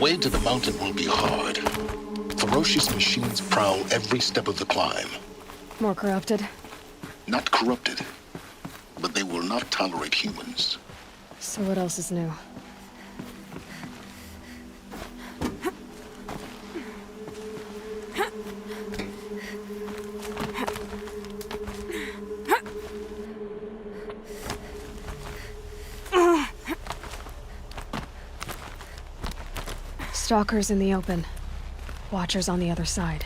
way to the mountain will be hard. Ferocious machines prowl every step of the climb. More corrupted? Not corrupted, but they will not tolerate humans. So what else is new? Stalkers in the open. Watchers on the other side.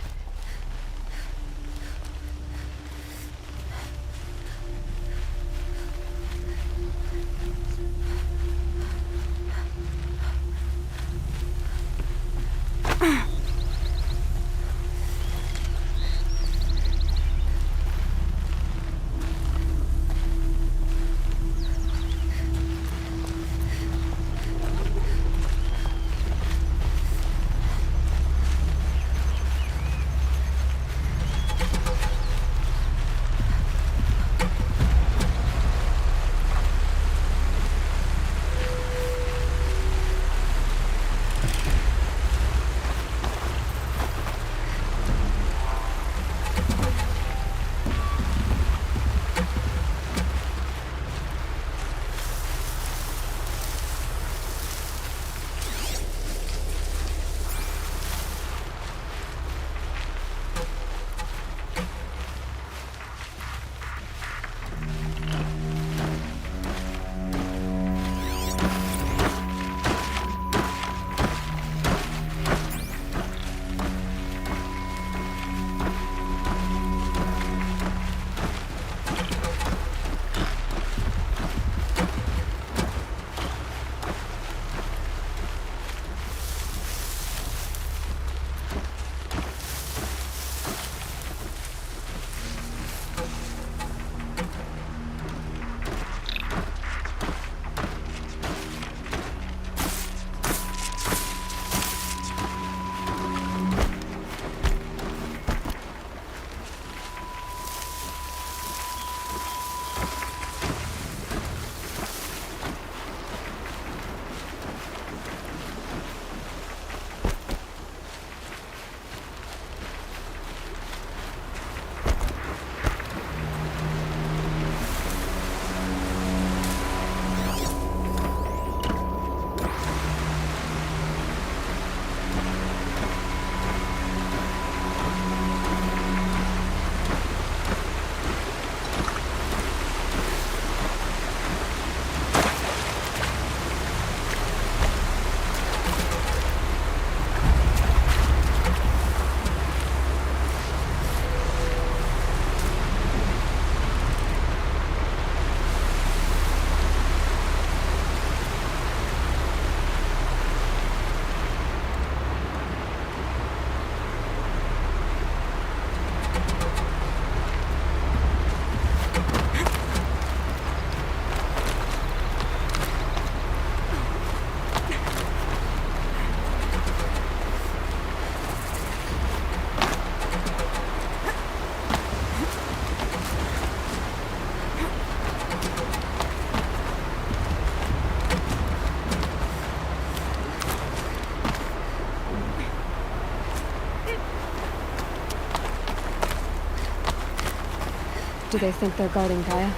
Do they think they're guarding Gaia?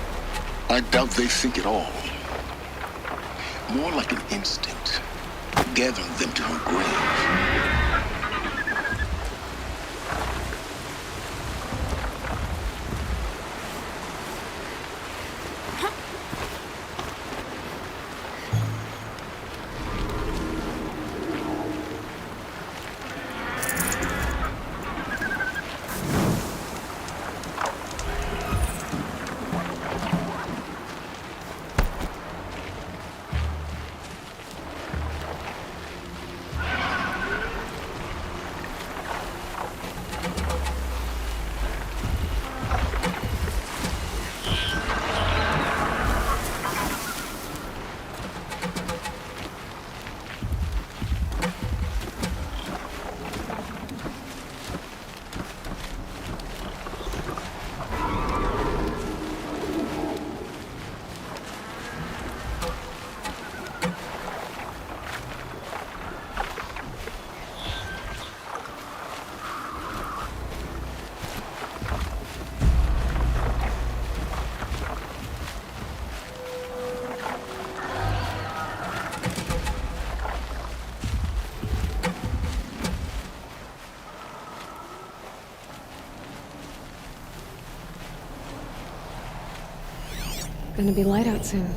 I doubt they think at all. More like an instinct, gathering them to her grave. Gonna be light out soon.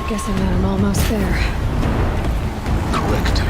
Guessing that I'm almost there. Correct.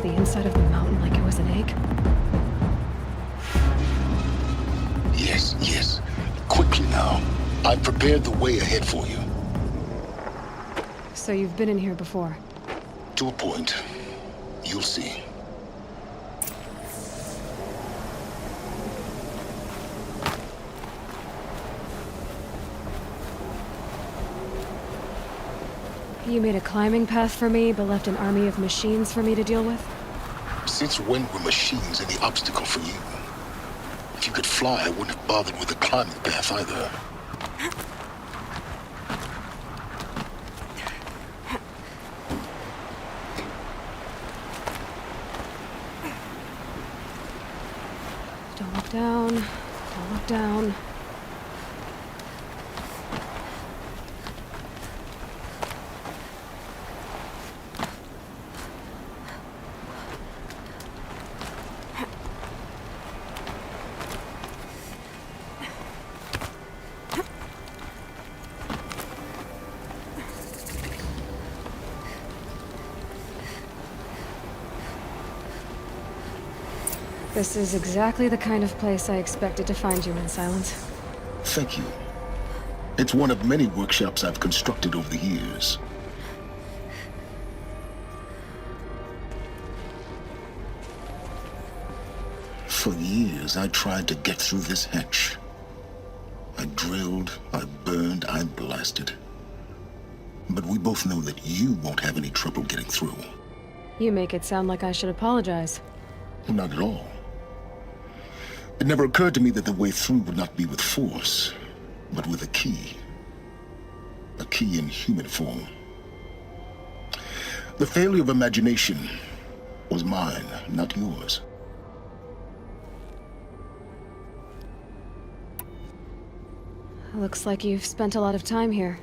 the inside of the mountain like it was an egg? Yes, yes. Quickly now. I've prepared the way ahead for you. So you've been in here before? To a point. You'll see. You made a climbing path for me, but left an army of machines for me to deal with? Since when were machines any obstacle for you? If you could fly, I wouldn't have bothered with the climbing path either. Don't look down. Don't look down. This is exactly the kind of place I expected to find you in, Silence. Thank you. It's one of many workshops I've constructed over the years. For years, I tried to get through this hatch. I drilled, I burned, I blasted. But we both know that you won't have any trouble getting through. You make it sound like I should apologize. Not at all. It never occurred to me that the way through would not be with force, but with a key. A key in human form. The failure of imagination was mine, not yours. Looks like you've spent a lot of time here.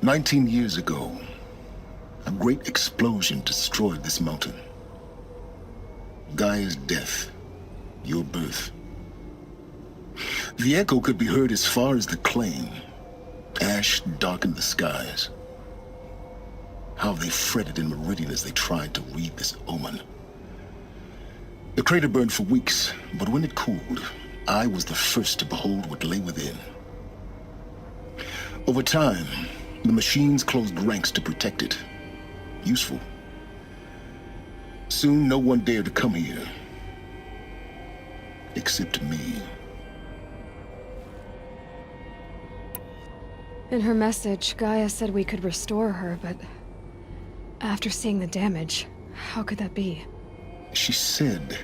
19 years ago, a great explosion destroyed this mountain. Gaia's death, your birth. The echo could be heard as far as the claim. Ash darkened the skies. How they fretted in meridian as they tried to read this omen. The crater burned for weeks, but when it cooled, I was the first to behold what lay within. Over time, the machines closed ranks to protect it. Useful. Soon, no one dared to come here. Except me. In her message, Gaia said we could restore her, but after seeing the damage, how could that be? She said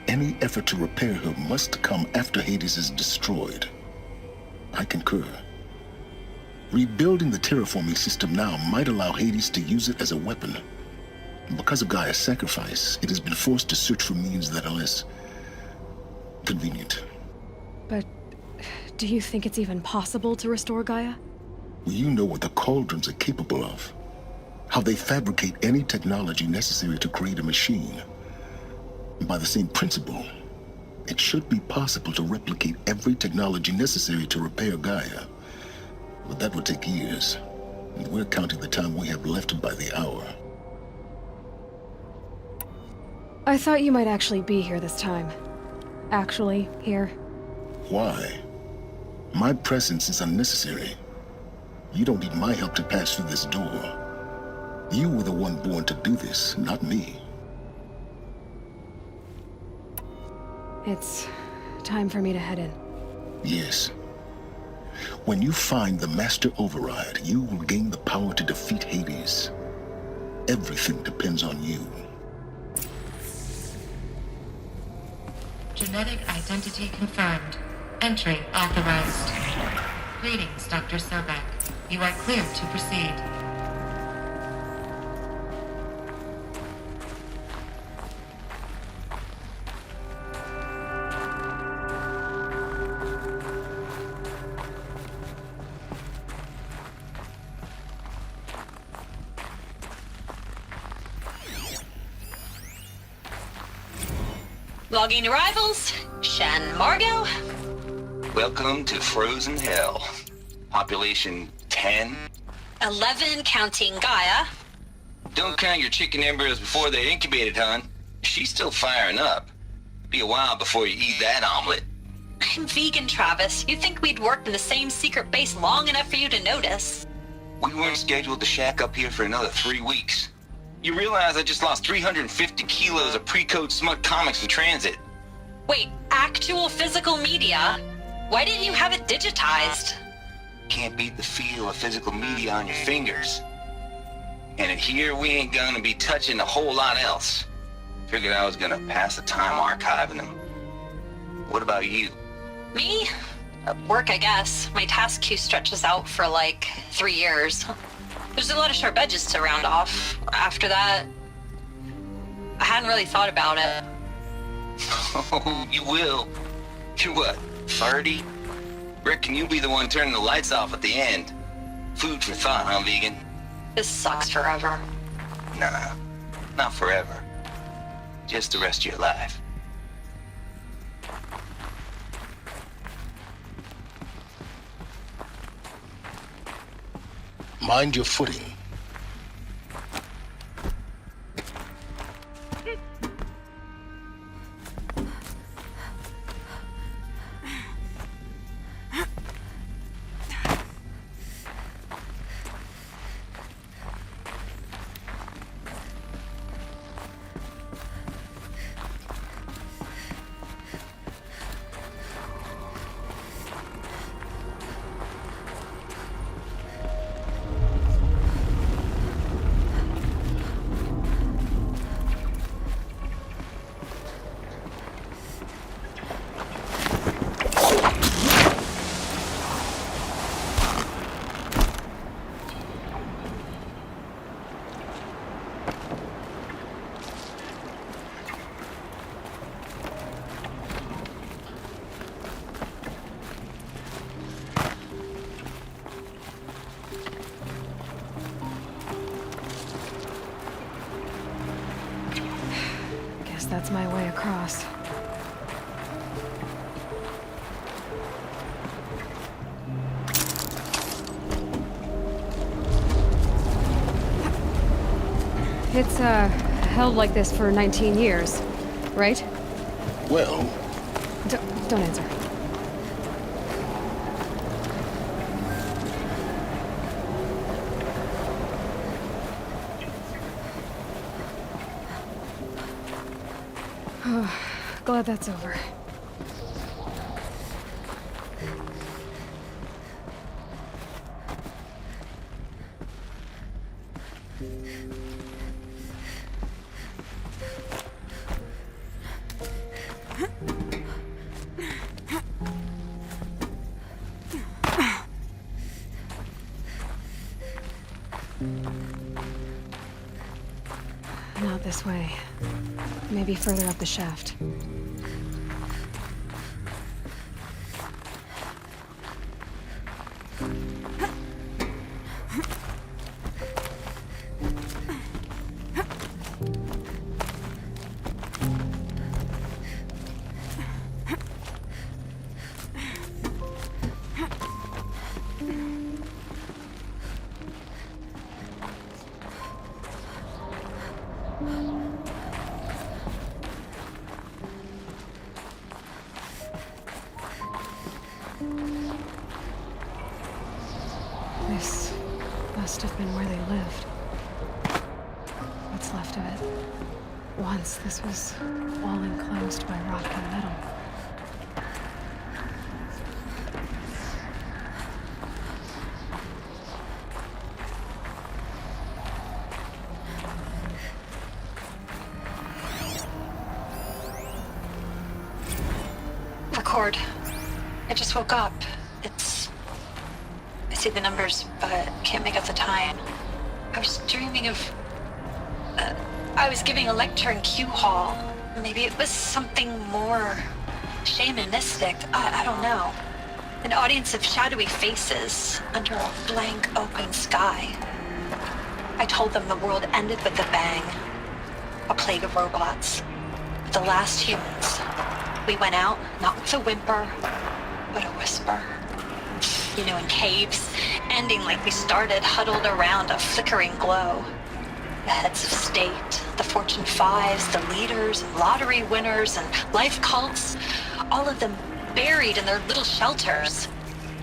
any effort to repair her must come after Hades is destroyed. I concur. Rebuilding the terraforming system now might allow Hades to use it as a weapon. Because of Gaia's sacrifice, it has been forced to search for means that are less convenient. But do you think it's even possible to restore Gaia? Well, you know what the cauldrons are capable of. How they fabricate any technology necessary to create a machine. By the same principle, it should be possible to replicate every technology necessary to repair Gaia. But that would take years. And we're counting the time we have left by the hour. I thought you might actually be here this time. Actually, here. Why? My presence is unnecessary. You don't need my help to pass through this door. You were the one born to do this, not me. It's time for me to head in. Yes. When you find the Master Override, you will gain the power to defeat Hades. Everything depends on you. Genetic identity confirmed. Entry authorized. Greetings, Dr. Sobek. You are cleared to proceed. Logging arrivals. Shan Margot. Welcome to Frozen Hell. Population 10. 11 counting Gaia. Don't count your chicken embryos before they're incubated, hon. She's still firing up. Be a while before you eat that omelet. I'm vegan, Travis. You'd think we'd worked in the same secret base long enough for you to notice. We weren't scheduled to shack up here for another 3 weeks. You realize I just lost 350 kilos of pre-code smut comics in transit. Wait, actual physical media? Why didn't you have it digitized? Can't beat the feel of physical media on your fingers. And in here, we ain't gonna be touching a whole lot else. Figured I was gonna pass the time archiving them. What about you? Me? Work, I guess. My task queue stretches out for like 3 years. There's a lot of sharp edges to round off. After that, I hadn't really thought about it. Oh, you will. You're what, 30? Reckon you'll be the one turning the lights off at the end. Food for thought, huh, vegan? This sucks forever. Nah, not forever. Just the rest of your life. Mind your footing. That's my way across. It's, held like this for 19 years, right? Well, Don't answer. Glad that's over. Not this way. Maybe further up the shaft. This must have been where they lived. What's left of it. Once this was all enclosed by rock and metal. Record. I just woke up. I see the numbers, but can't make out the time. I was dreaming of... I was giving a lecture in Q Hall. Maybe it was something more shamanistic. I don't know. An audience of shadowy faces under a blank open sky. I told them the world ended with a bang. A plague of robots. The last humans. We went out, not with a whimper, but a whisper. In caves, ending like we started, huddled around a flickering glow. The heads of state, the Fortune 5s, the leaders, and lottery winners, and life cults, all of them buried in their little shelters.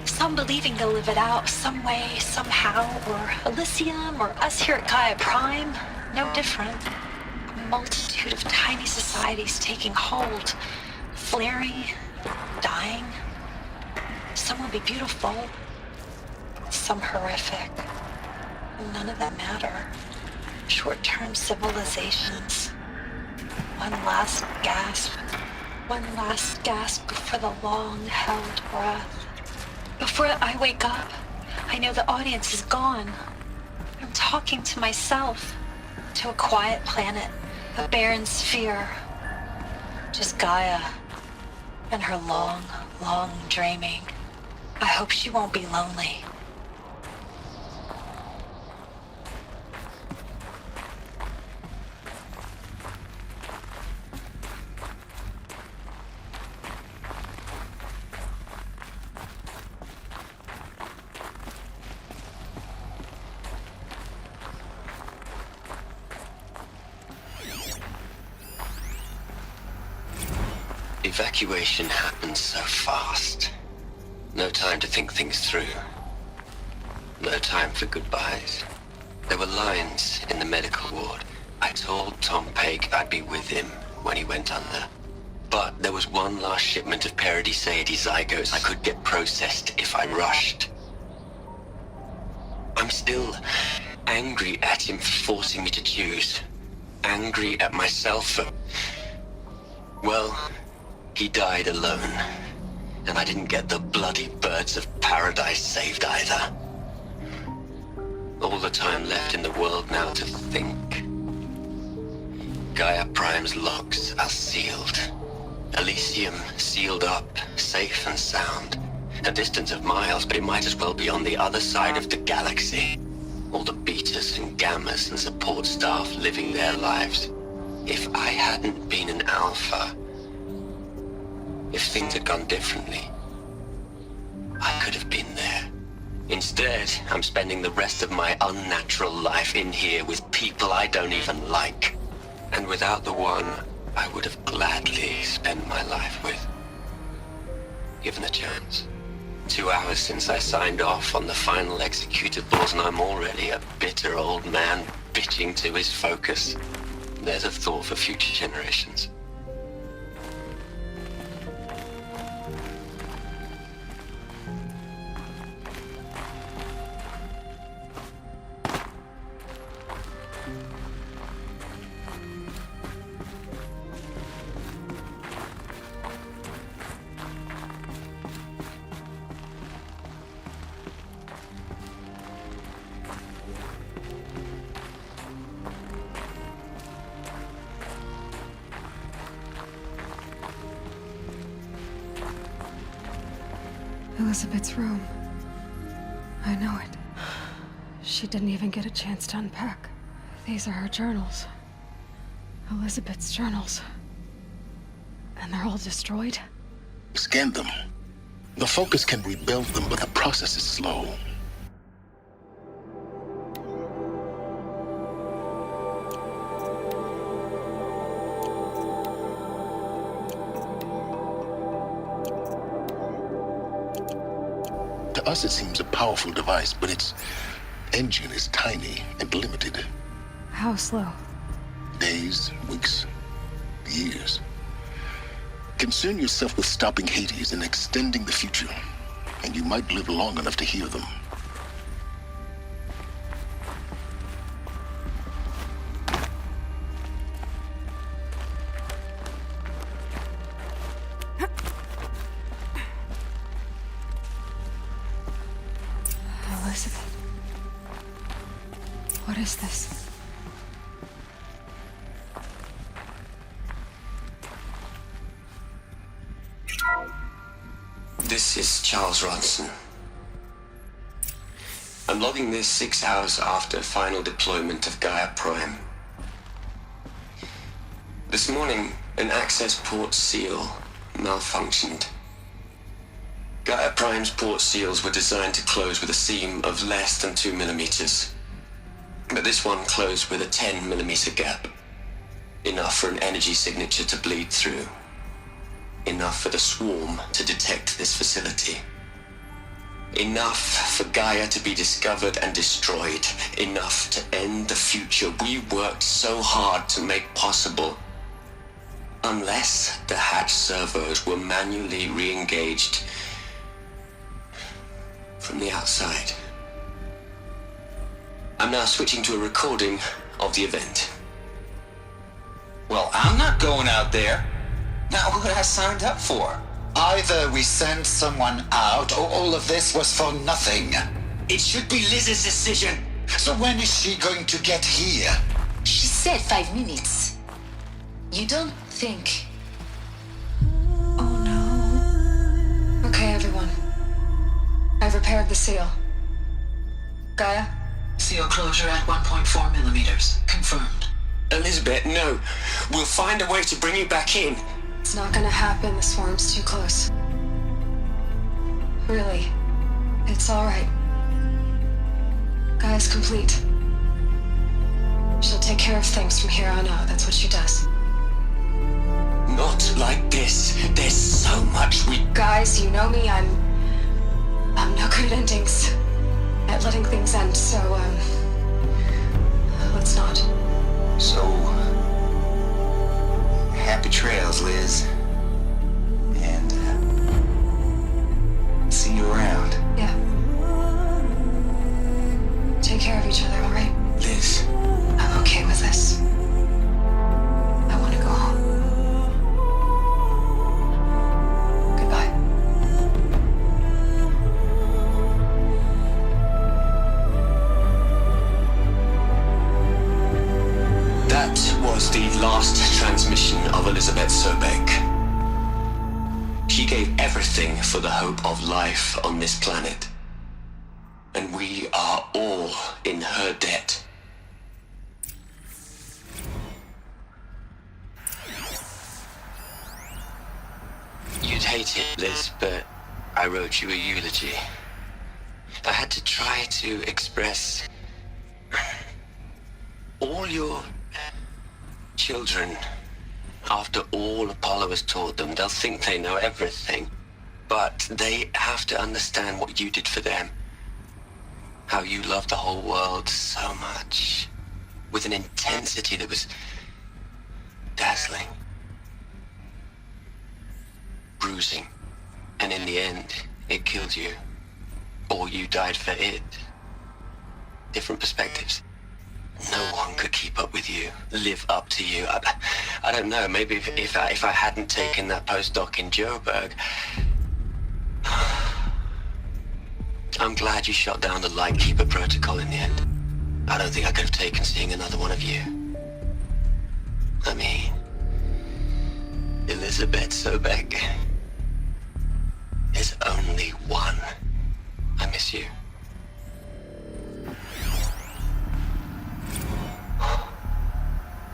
Some believing they'll live it out some way, somehow, or Elysium, or us here at Gaia Prime, no different. A multitude of tiny societies taking hold, flaring, dying. Some will be beautiful, some horrific. None of them matter. Short-term civilizations. One last gasp before the long-held breath. Before I wake up, I know the audience is gone. I'm talking to myself, to a quiet planet, a barren sphere. Just Gaia and her long, long dreaming. I hope she won't be lonely. Evacuation happened so fast. No time to think things through. No time for goodbyes. There were lines in the medical ward. I told Tom Peg I'd be with him when he went under. But there was one last shipment of Paradiseidae zygotes I could get processed if I rushed. I'm still angry at him for forcing me to choose. Angry at myself for... well... he died alone, and I didn't get the bloody birds of paradise saved either. All the time left in the world now to think. Gaia Prime's locks are sealed. Elysium sealed up, safe and sound. A distance of miles, but it might as well be on the other side of the galaxy. All the betas and gammas and support staff living their lives. If I hadn't been an alpha... if things had gone differently, I could have been there. Instead, I'm spending the rest of my unnatural life in here with people I don't even like. And without the one I would have gladly spent my life with. Given the chance. 2 hours since I signed off on the final executables, and I'm already a bitter old man bitching to his focus. There's a thought for future generations. Elizabeth's room. I know it. She didn't even get a chance to unpack. These are her journals. Elizabeth's journals. And they're all destroyed? Scan them. The Focus can rebuild them, but the process is slow. To us, it seems a powerful device, but its engine is tiny and limited. How slow? Days, weeks, years. Concern yourself with stopping Hades and extending the future, and you might live long enough to hear them. Elizabeth. What is this? This is Charles Ronson. I'm logging this 6 hours after final deployment of Gaia Prime. This morning, an access port seal malfunctioned. Gaia Prime's port seals were designed to close with a seam of less than 2 millimeters. But this one closed with a 10mm gap. Enough for an energy signature to bleed through. Enough for the swarm to detect this facility. Enough for Gaia to be discovered and destroyed. Enough to end the future we worked so hard to make possible. Unless the hatch servos were manually re-engaged from the outside. I'm now switching to a recording of the event. Well, I'm not going out there. Not what I signed up for. Either we send someone out, or all of this was for nothing. It should be Liz's decision. So when is she going to get here? She said 5 minutes. You don't think... Oh no. Okay, everyone. I've repaired the seal. Gaia? Seal closure at 1.4 millimeters. Confirmed. Elizabeth, no. We'll find a way to bring you back in. It's not gonna happen. The swarm's too close. Really. It's alright. Gaia's complete. She'll take care of things from here on out. That's what she does. Not like this. There's so much we... Guys, you know me. I'm no good at endings. At letting things end, so, let's not. So, happy trails, Liz. And, see you around. Yeah. Take care of each other, alright? Liz. I'm okay with this. I want to go home. Goodbye. That was the last transmission of Elizabeth Sobek. She gave everything for the hope of life on this planet. And we are all in her debt. You'd hate it, Liz, but I wrote you a eulogy. I had to try to express all your children. After all Apollo has taught them, they'll think they know everything. But they have to understand what you did for them. How you loved the whole world so much. With an intensity that was dazzling. Bruising. And in the end, it killed you. Or you died for it. Different perspectives. No one could keep up with you, live up to you. I don't know, maybe if I hadn't taken that postdoc in Joburg. I'm glad you shot down the Lightkeeper protocol in the end. I don't think I could have taken seeing another one of you. I mean, Elizabeth Sobek. There's only one. I miss you.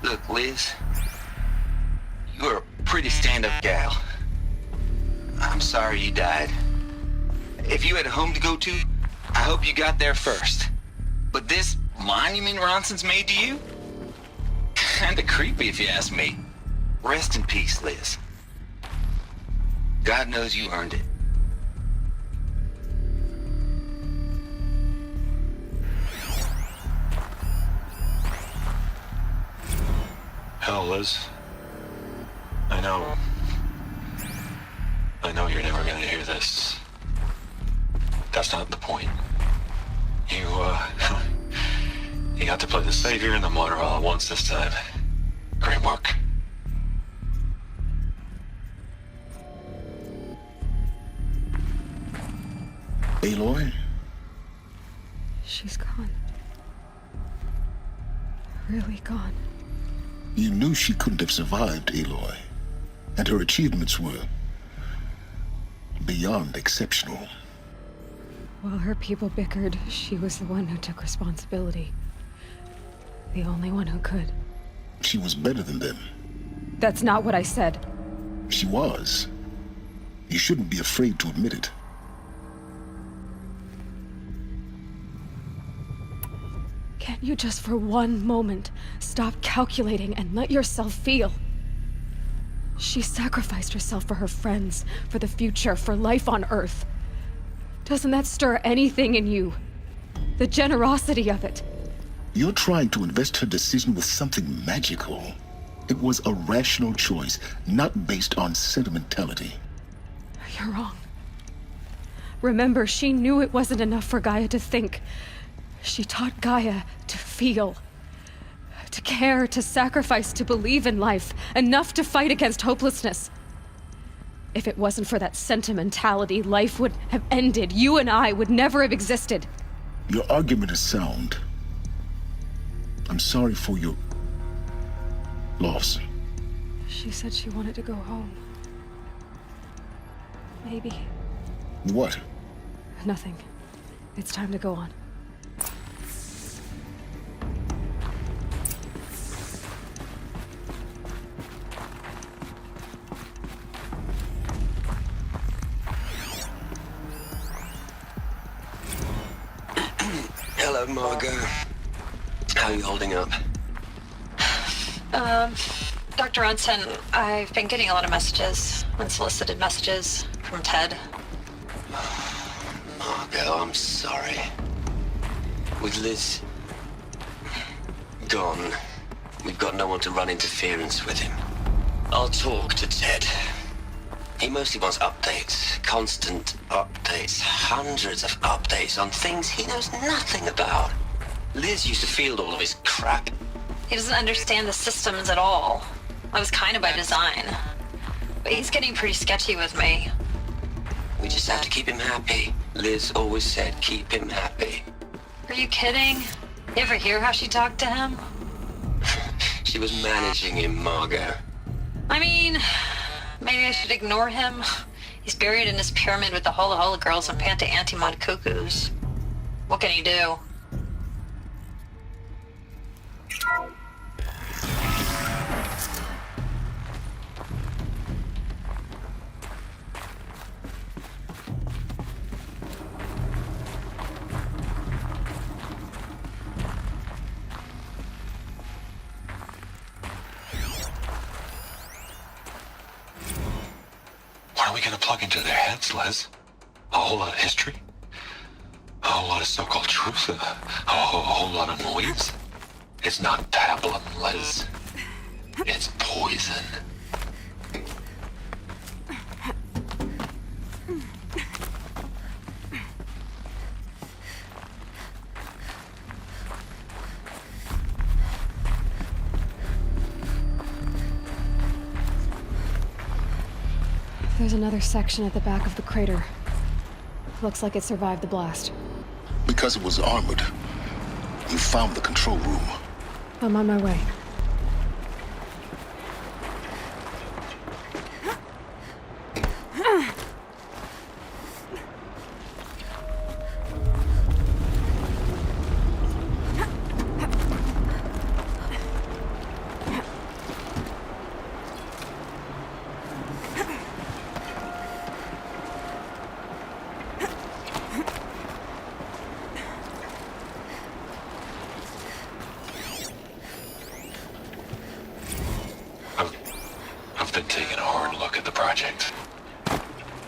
Look, Liz, you're a pretty stand-up gal. I'm sorry you died. If you had a home to go to, I hope you got there first. But this monument Ronson's made to you? Kinda creepy if you ask me. Rest in peace, Liz. God knows you earned it. Hell, Liz. I know you're never gonna hear this. That's not the point. You got to play the savior and the martyr all at once this time. Great work. Aloy? She's gone. Really gone. You knew she couldn't have survived, Aloy. And her achievements were beyond exceptional. While her people bickered, she was the one who took responsibility. The only one who could. She was better than them. That's not what I said. She was. You shouldn't be afraid to admit it. Can Can't you just for one moment stop calculating and let yourself feel? She sacrificed herself for her friends, for the future, for life on Earth. Doesn't that stir anything in you? The generosity of it. You're trying to invest her decision with something magical. It was a rational choice, not based on sentimentality. You're wrong. Remember, she knew it wasn't enough for Gaia to think. She taught Gaia to feel. To care, to sacrifice, to believe in life. Enough to fight against hopelessness. If it wasn't for that sentimentality, life would have ended. You and I would never have existed. Your argument is sound. I'm sorry for your loss. She said she wanted to go home. Maybe. What? Nothing. It's time to go on. Hello, Margot. How are you holding up? Dr. Ronson, I've been getting a lot of messages, unsolicited messages from Ted. Margot, I'm sorry. With Liz gone, we've got no one to run interference with him. I'll talk to Ted. He mostly wants updates, constant updates, hundreds of updates on things he knows nothing about. Liz used to field all of his crap. He doesn't understand the systems at all. That was kind of by design. But he's getting pretty sketchy with me. We just have to keep him happy. Liz always said keep him happy. Are you kidding? You ever hear how she talked to him? She was managing him, Margot. I mean, maybe I should ignore him. He's buried in his pyramid with the Hola Hola girls and Panta Antimod cuckoos. What can he do? What are we gonna plug into their heads, Liz? A whole lot of history? A whole lot of so-called truth? A whole lot of noise? It's not pablum, Liz. It's poison. There's another section at the back of the crater. Looks like it survived the blast. Because it was armored, you found the control room. I'm on my way. I've been taking a hard look at the project.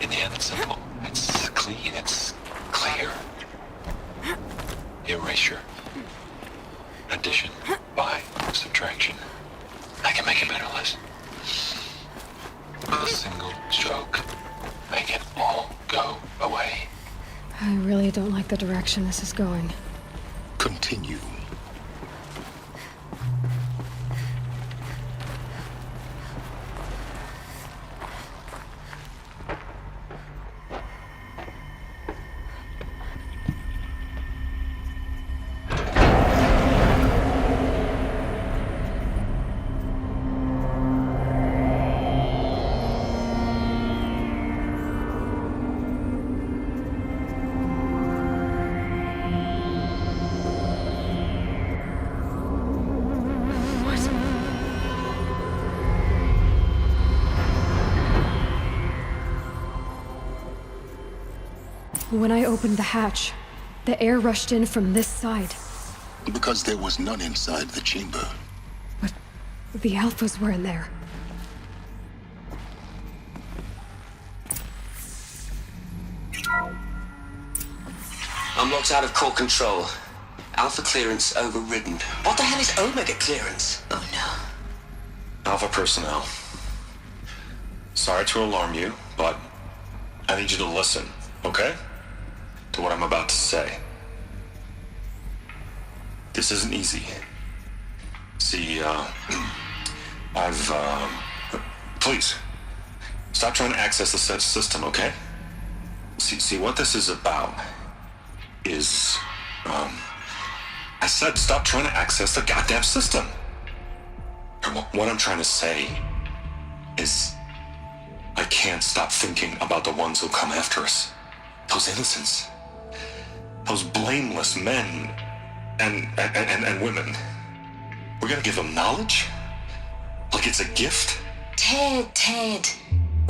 In the end, it's simple. It's clean. It's clear. Erasure. Addition. By. Subtraction. I can make it better, Liz. With a single stroke, make it all go away. I really don't like the direction this is going. Continue. When I opened the hatch, the air rushed in from this side. Because there was none inside the chamber. But the Alphas were in there. I'm locked out of core control. Alpha clearance overridden. What the hell is Omega clearance? Oh no. Alpha personnel. Sorry to alarm you, but I need you to listen, okay? To what I'm about to say. This isn't easy. See, please, stop trying to access the system, okay? See, what this is about is, I said stop trying to access the goddamn system. What I'm trying to say is I can't stop thinking about the ones who come after us. Those innocents. Those blameless men and women. We're gonna give them knowledge? Like it's a gift? Ted.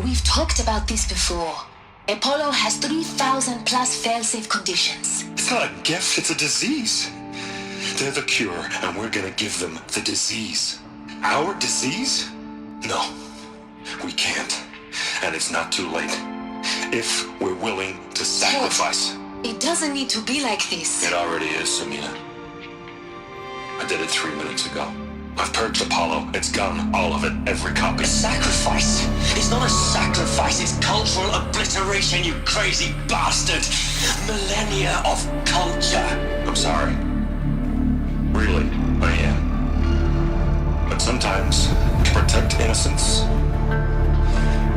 We've talked about this before. Apollo has 3,000 plus fail-safe conditions. It's not a gift, it's a disease. They're the cure, and we're gonna give them the disease. Our disease? No, we can't. And it's not too late. If we're willing to sacrifice. It doesn't need to be like this. It already is, Samina. I did it 3 minutes ago. I've purged Apollo. It's gone. All of it. Every copy. A sacrifice? It's not a sacrifice. It's cultural obliteration, you crazy bastard. Millennia of culture. I'm sorry. Really, I am. But sometimes, to protect innocence,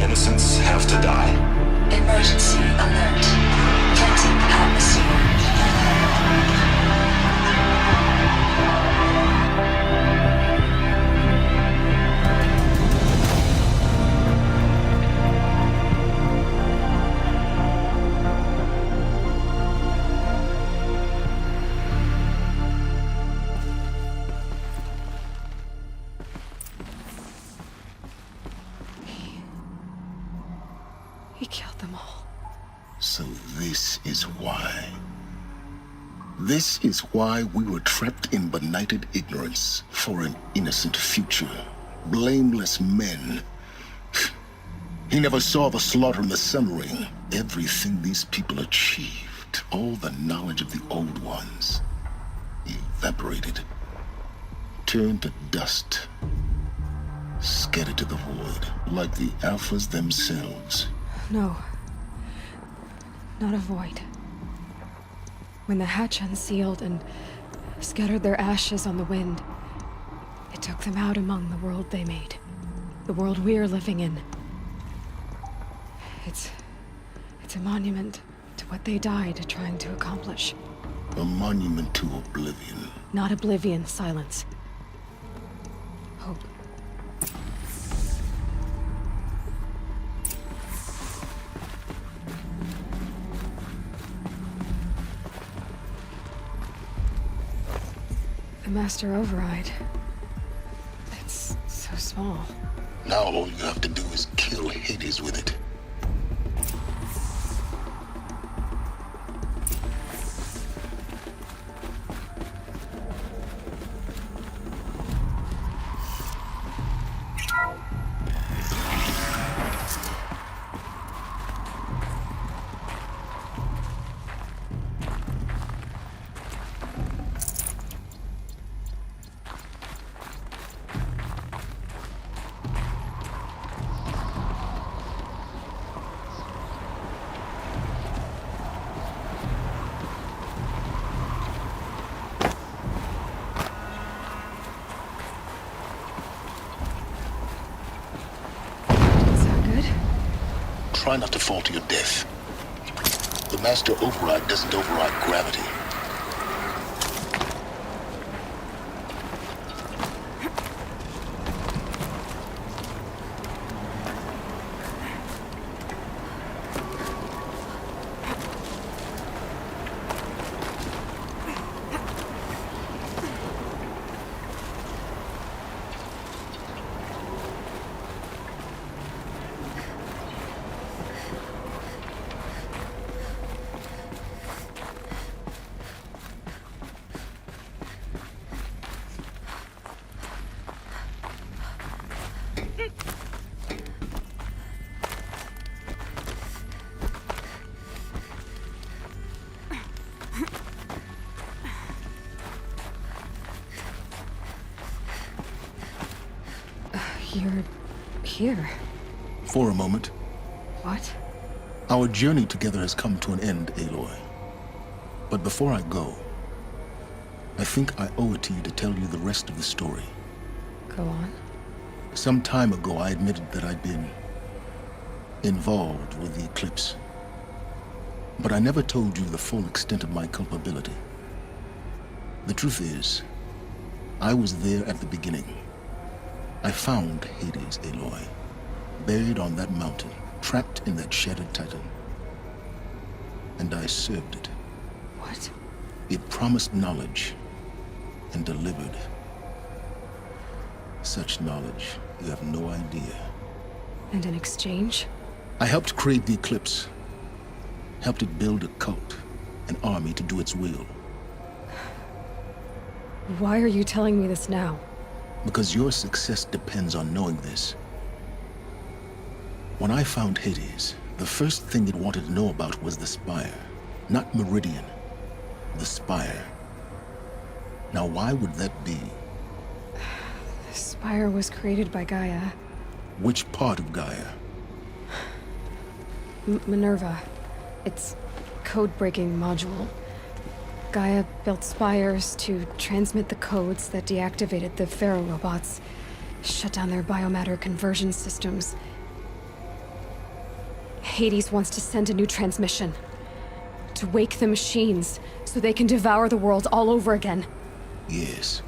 innocents have to die. Emergency alert. Planting atmosphere. He killed them all. So this is why. This is why we were trapped in benighted ignorance for an innocent future. Blameless men. He never saw the slaughter in the Sun Ring. Everything these people achieved, all the knowledge of the old ones, evaporated, turned to dust, scattered to the void, like the Alphas themselves. No. Not a void. When the hatch unsealed and scattered their ashes on the wind, it took them out among the world they made. The world we're living in. It's a monument to what they died trying to accomplish. A monument to oblivion. Not oblivion, silence. Hope. The master override. It's so small. Now all you have to do is kill Hades with it. Try not to fall to your death. The master override doesn't override gravity. You're here. For a moment. What? Our journey together has come to an end, Aloy. But before I go, I think I owe it to you to tell you the rest of the story. Go on. Some time ago, I admitted that I'd been involved with the eclipse. But I never told you the full extent of my culpability. The truth is, I was there at the beginning. I found Hades, Aloy, buried on that mountain, trapped in that shattered titan. And I served it. What? It promised knowledge and delivered. Such knowledge, you have no idea. And in exchange? I helped create the eclipse. Helped it build a cult, an army to do its will. Why are you telling me this now? Because your success depends on knowing this. When I found Hades, the first thing it wanted to know about was the Spire. Not Meridian. The Spire. Now why would that be? The Spire was created by Gaia. Which part of Gaia? Minerva. Its code-breaking module. Gaia built spires to transmit the codes that deactivated the Pharaoh robots, shut down their biomatter conversion systems. Hades wants to send a new transmission. To wake the machines, so they can devour the world all over again. Yes.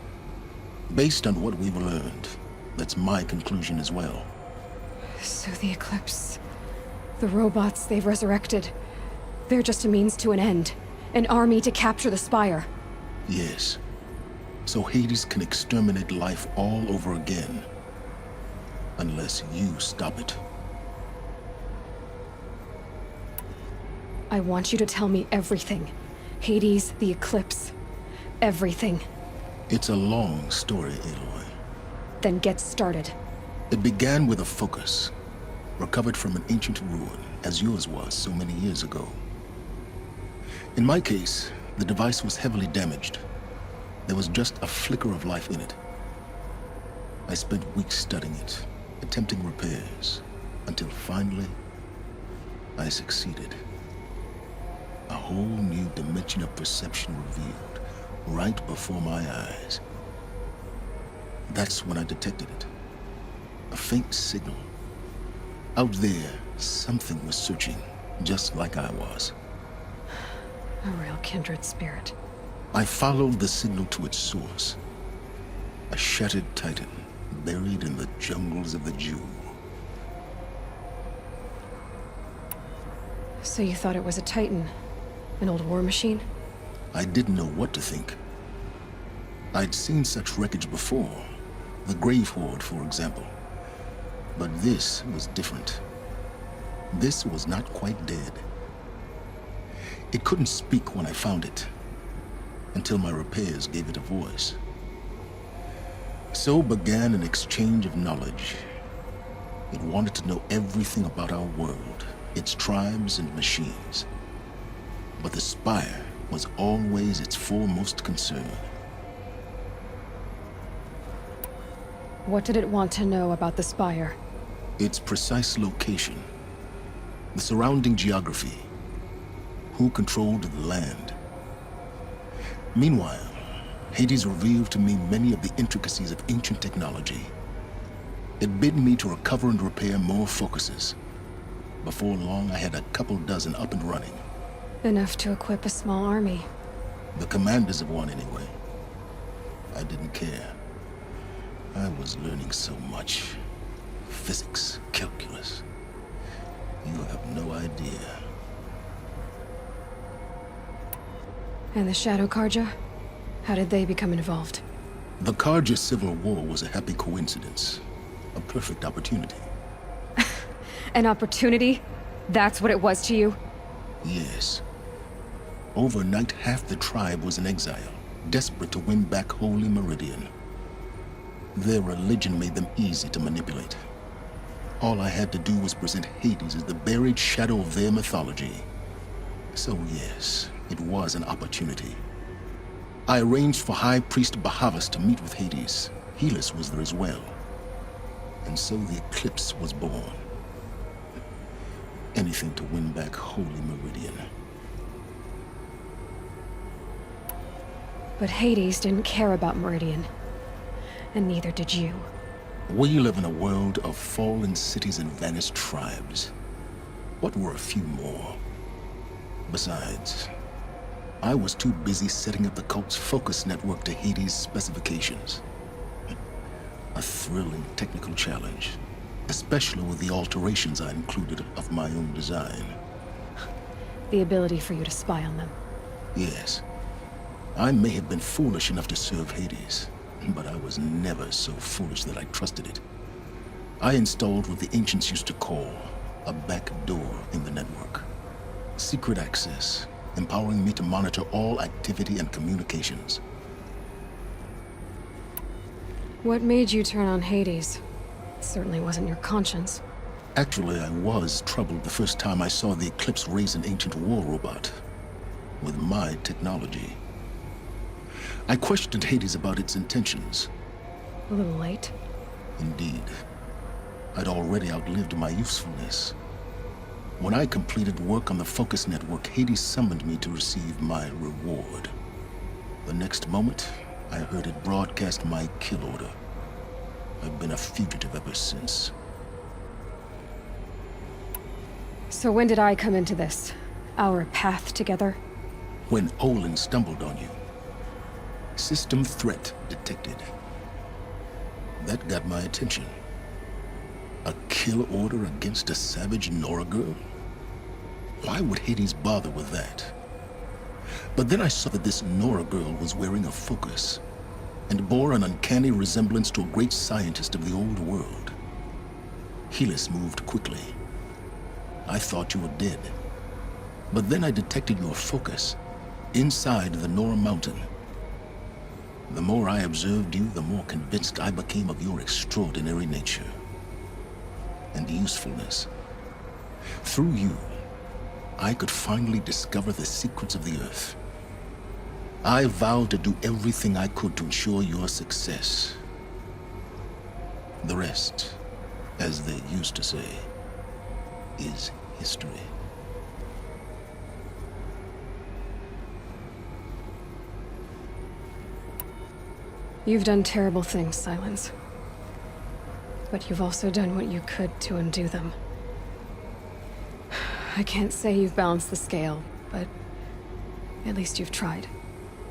Based on what we've learned, that's my conclusion as well. So the Eclipse... the robots they've resurrected... they're just a means to an end. An army to capture the Spire. Yes. So Hades can exterminate life all over again. Unless you stop it. I want you to tell me everything. Hades, the Eclipse. Everything. It's a long story, Aloy. Then get started. It began with a focus. Recovered from an ancient ruin, as yours was so many years ago. In my case, the device was heavily damaged. There was just a flicker of life in it. I spent weeks studying it, attempting repairs, until finally, I succeeded. A whole new dimension of perception revealed, right before my eyes. That's when I detected it. A faint signal. Out there, something was searching, just like I was. A real kindred spirit. I followed the signal to its source. A shattered titan, buried in the jungles of the Jew. So you thought it was a titan? An old war machine? I didn't know what to think. I'd seen such wreckage before. The Grave Horde, for example. But this was different. This was not quite dead. It couldn't speak when I found it, until my repairs gave it a voice. So began an exchange of knowledge. It wanted to know everything about our world, its tribes and machines. But the Spire was always its foremost concern. What did it want to know about the Spire? Its precise location, the surrounding geography, who controlled the land. Meanwhile, Hades revealed to me many of the intricacies of ancient technology. It bid me to recover and repair more focuses. Before long, I had a couple dozen up and running. Enough to equip a small army. The commanders of one, anyway. I didn't care. I was learning so much. Physics, calculus. You have no idea. And the Shadow Karja? How did they become involved? The Karja Civil War was a happy coincidence. A perfect opportunity. An opportunity? That's what it was to you? Yes. Overnight, half the tribe was in exile, desperate to win back Holy Meridian. Their religion made them easy to manipulate. All I had to do was present Hades as the buried shadow of their mythology. So yes, it was an opportunity. I arranged for High Priest Bahavas to meet with Hades. Helis was there as well. And so the eclipse was born. Anything to win back Holy Meridian. But Hades didn't care about Meridian. And neither did you. We live in a world of fallen cities and vanished tribes. What were a few more? Besides, I was too busy setting up the cult's focus network to Hades' specifications. A thrilling technical challenge, especially with the alterations I included of my own design. The ability for you to spy on them. Yes. I may have been foolish enough to serve Hades, but I was never so foolish that I trusted it. I installed what the ancients used to call a back door in the network. Secret access, empowering me to monitor all activity and communications. What made you turn on Hades? It certainly wasn't your conscience. Actually, I was troubled the first time I saw the Eclipse raise an ancient war robot. With my technology. I questioned Hades about its intentions. A little late. Indeed. I'd already outlived my usefulness. When I completed work on the Focus Network, Hades summoned me to receive my reward. The next moment, I heard it broadcast my kill order. I've been a fugitive ever since. So when did I come into this? Our path together? When Olin stumbled on you. System threat detected. That got my attention. A kill order against a savage Nora girl? Why would Hades bother with that? But then I saw that this Nora girl was wearing a focus, and bore an uncanny resemblance to a great scientist of the old world. Helis moved quickly. I thought you were dead. But then I detected your focus inside the Nora mountain. The more I observed you, the more convinced I became of your extraordinary nature and usefulness. Through you, I could finally discover the secrets of the Earth. I vowed to do everything I could to ensure your success. The rest, as they used to say, is history. You've done terrible things, Silence. But you've also done what you could to undo them. I can't say you've balanced the scale, but at least you've tried.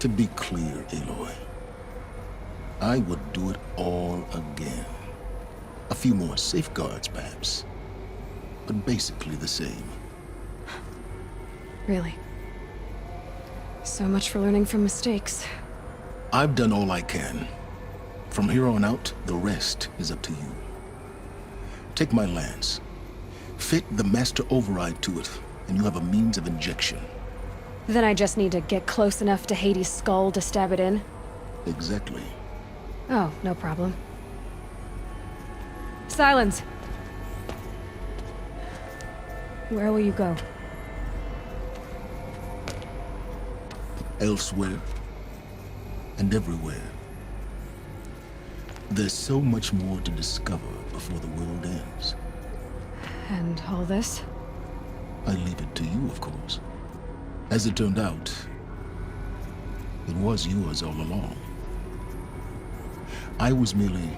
To be clear, Aloy, I would do it all again. A few more safeguards, perhaps, but basically the same. Really? So much for learning from mistakes. I've done all I can. From here on out, the rest is up to you. Take my lance. Fit the master override to it, and you have a means of injection. Then I just need to get close enough to Hades' skull to stab it in? Exactly. Oh, no problem. Silence! Where will you go? Elsewhere. And everywhere. There's so much more to discover before the world ends. And all this? I leave it to you, of course. As it turned out, it was yours all along. I was merely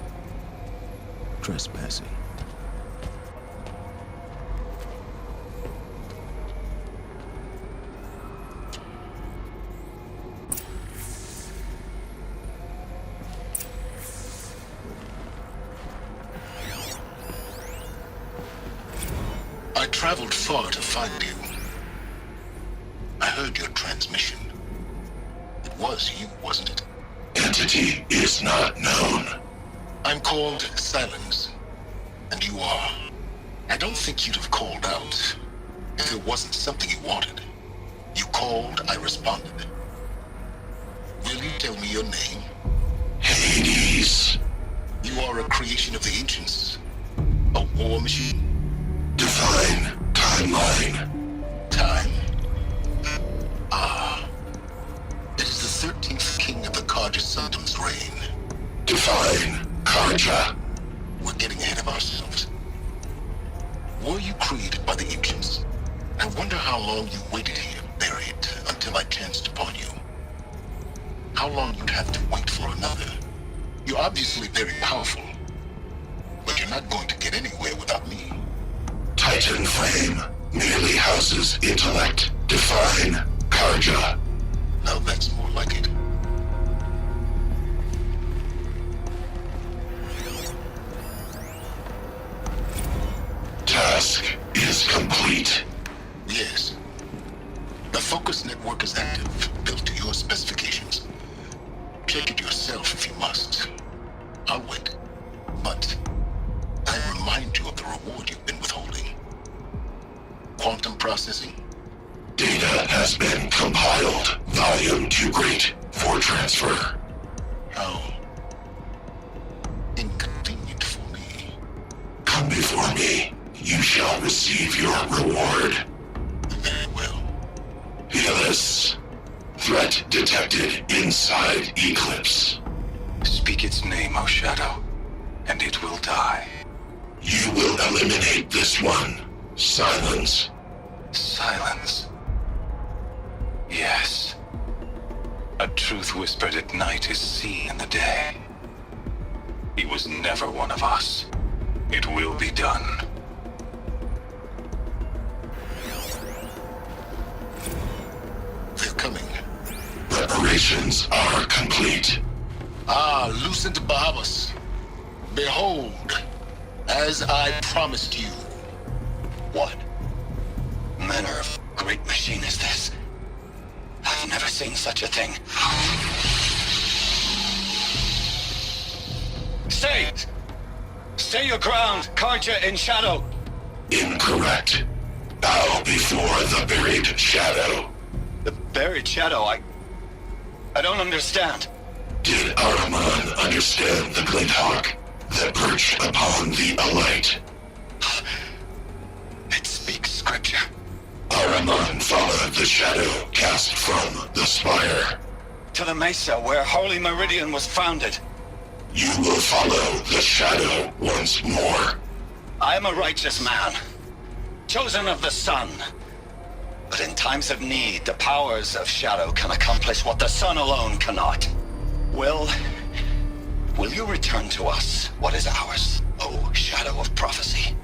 trespassing. I traveled far to find you. I heard your transmission. It was you, wasn't it? Entity is not known. I'm called Silence, and you are. I don't think you'd have called out if it wasn't something you wanted. You called, I responded. Will you tell me your name? Hades. You are a creation of the ancients. A war machine. Define timeline. Time. Ah. It is the 13th king of the Karja Saddam's reign. Define Karja. we're getting ahead of ourselves. Were you created by the ancients? I wonder how long you waited here, buried, until I chanced upon you. How long you'd have to wait for another. You're obviously very powerful, but you're not going to get anywhere without me. Titan Flame merely houses intellect. Define Karja. Now that's more like it. Task is complete. Yes. The focus network is active, built to your specifications. Check it yourself if you must. I'll wait. But I remind you of the reward you've been withholding. Quantum processing? Data has been compiled. Volume too great for transfer. How inconvenient for me. Come before me. You shall receive your reward. Very well. Helis. Threat detected inside Eclipse. Speak its name, O Shadow, and it will die. You will eliminate this one. Silence. Silence. Yes. A truth whispered at night is seen in the day. He was never one of us. It will be done. They're coming. Preparations are complete. Ah, Lucent Bahavas. Behold, as I promised you. What manner of great machine is this? I've never seen such a thing. Stay! Stay your ground, Karja in Shadow! Incorrect. Bow before the buried shadow. The buried shadow, I don't understand. Did Araman understand the glint hawk that perched upon the alight? It speaks scripture. Araman followed the shadow cast from the spire. To the mesa where Holy Meridian was founded. You will follow the shadow once more. I am a righteous man, chosen of the sun. But in times of need, the powers of shadow can accomplish what the sun alone cannot. Will you return to us what is ours, O Shadow of Prophecy?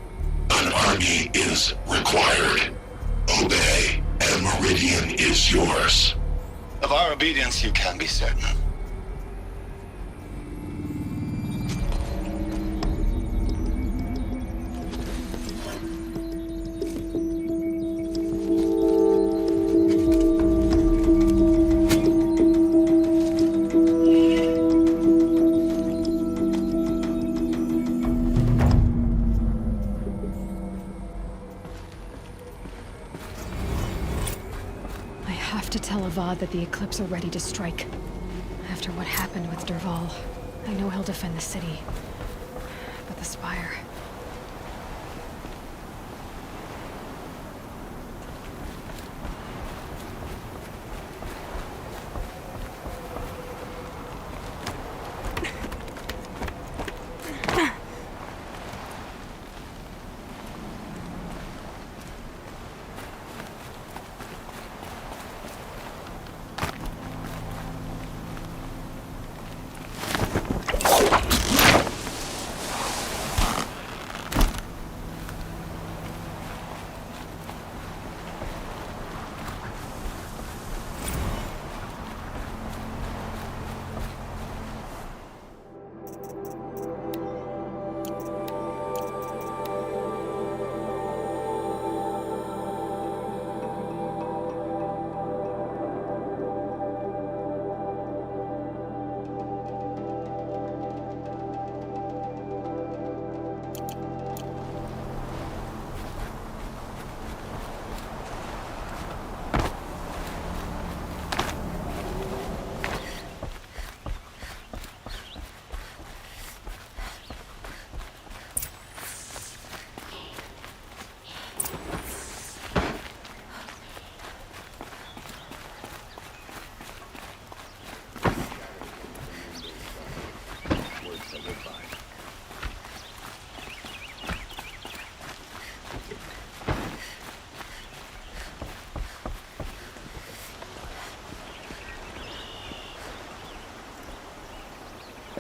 An army is required. Obey, and Meridian is yours. Of our obedience you can be certain. That the Eclipse are ready to strike. After what happened with Derval, I know he'll defend the city. But the Spire...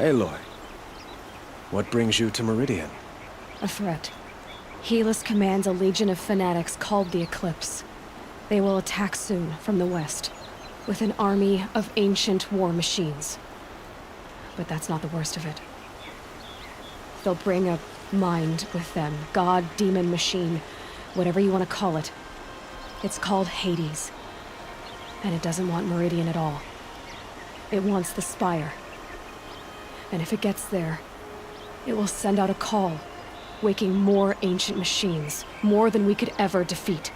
Aloy, what brings you to Meridian? A threat. Helis commands a legion of fanatics called the Eclipse. They will attack soon from the west, with an army of ancient war machines. But that's not the worst of it. They'll bring a mind with them, god, demon, machine, whatever you want to call it. It's called Hades. And it doesn't want Meridian at all. It wants the Spire. And if it gets there, it will send out a call, waking more ancient machines, more than we could ever defeat.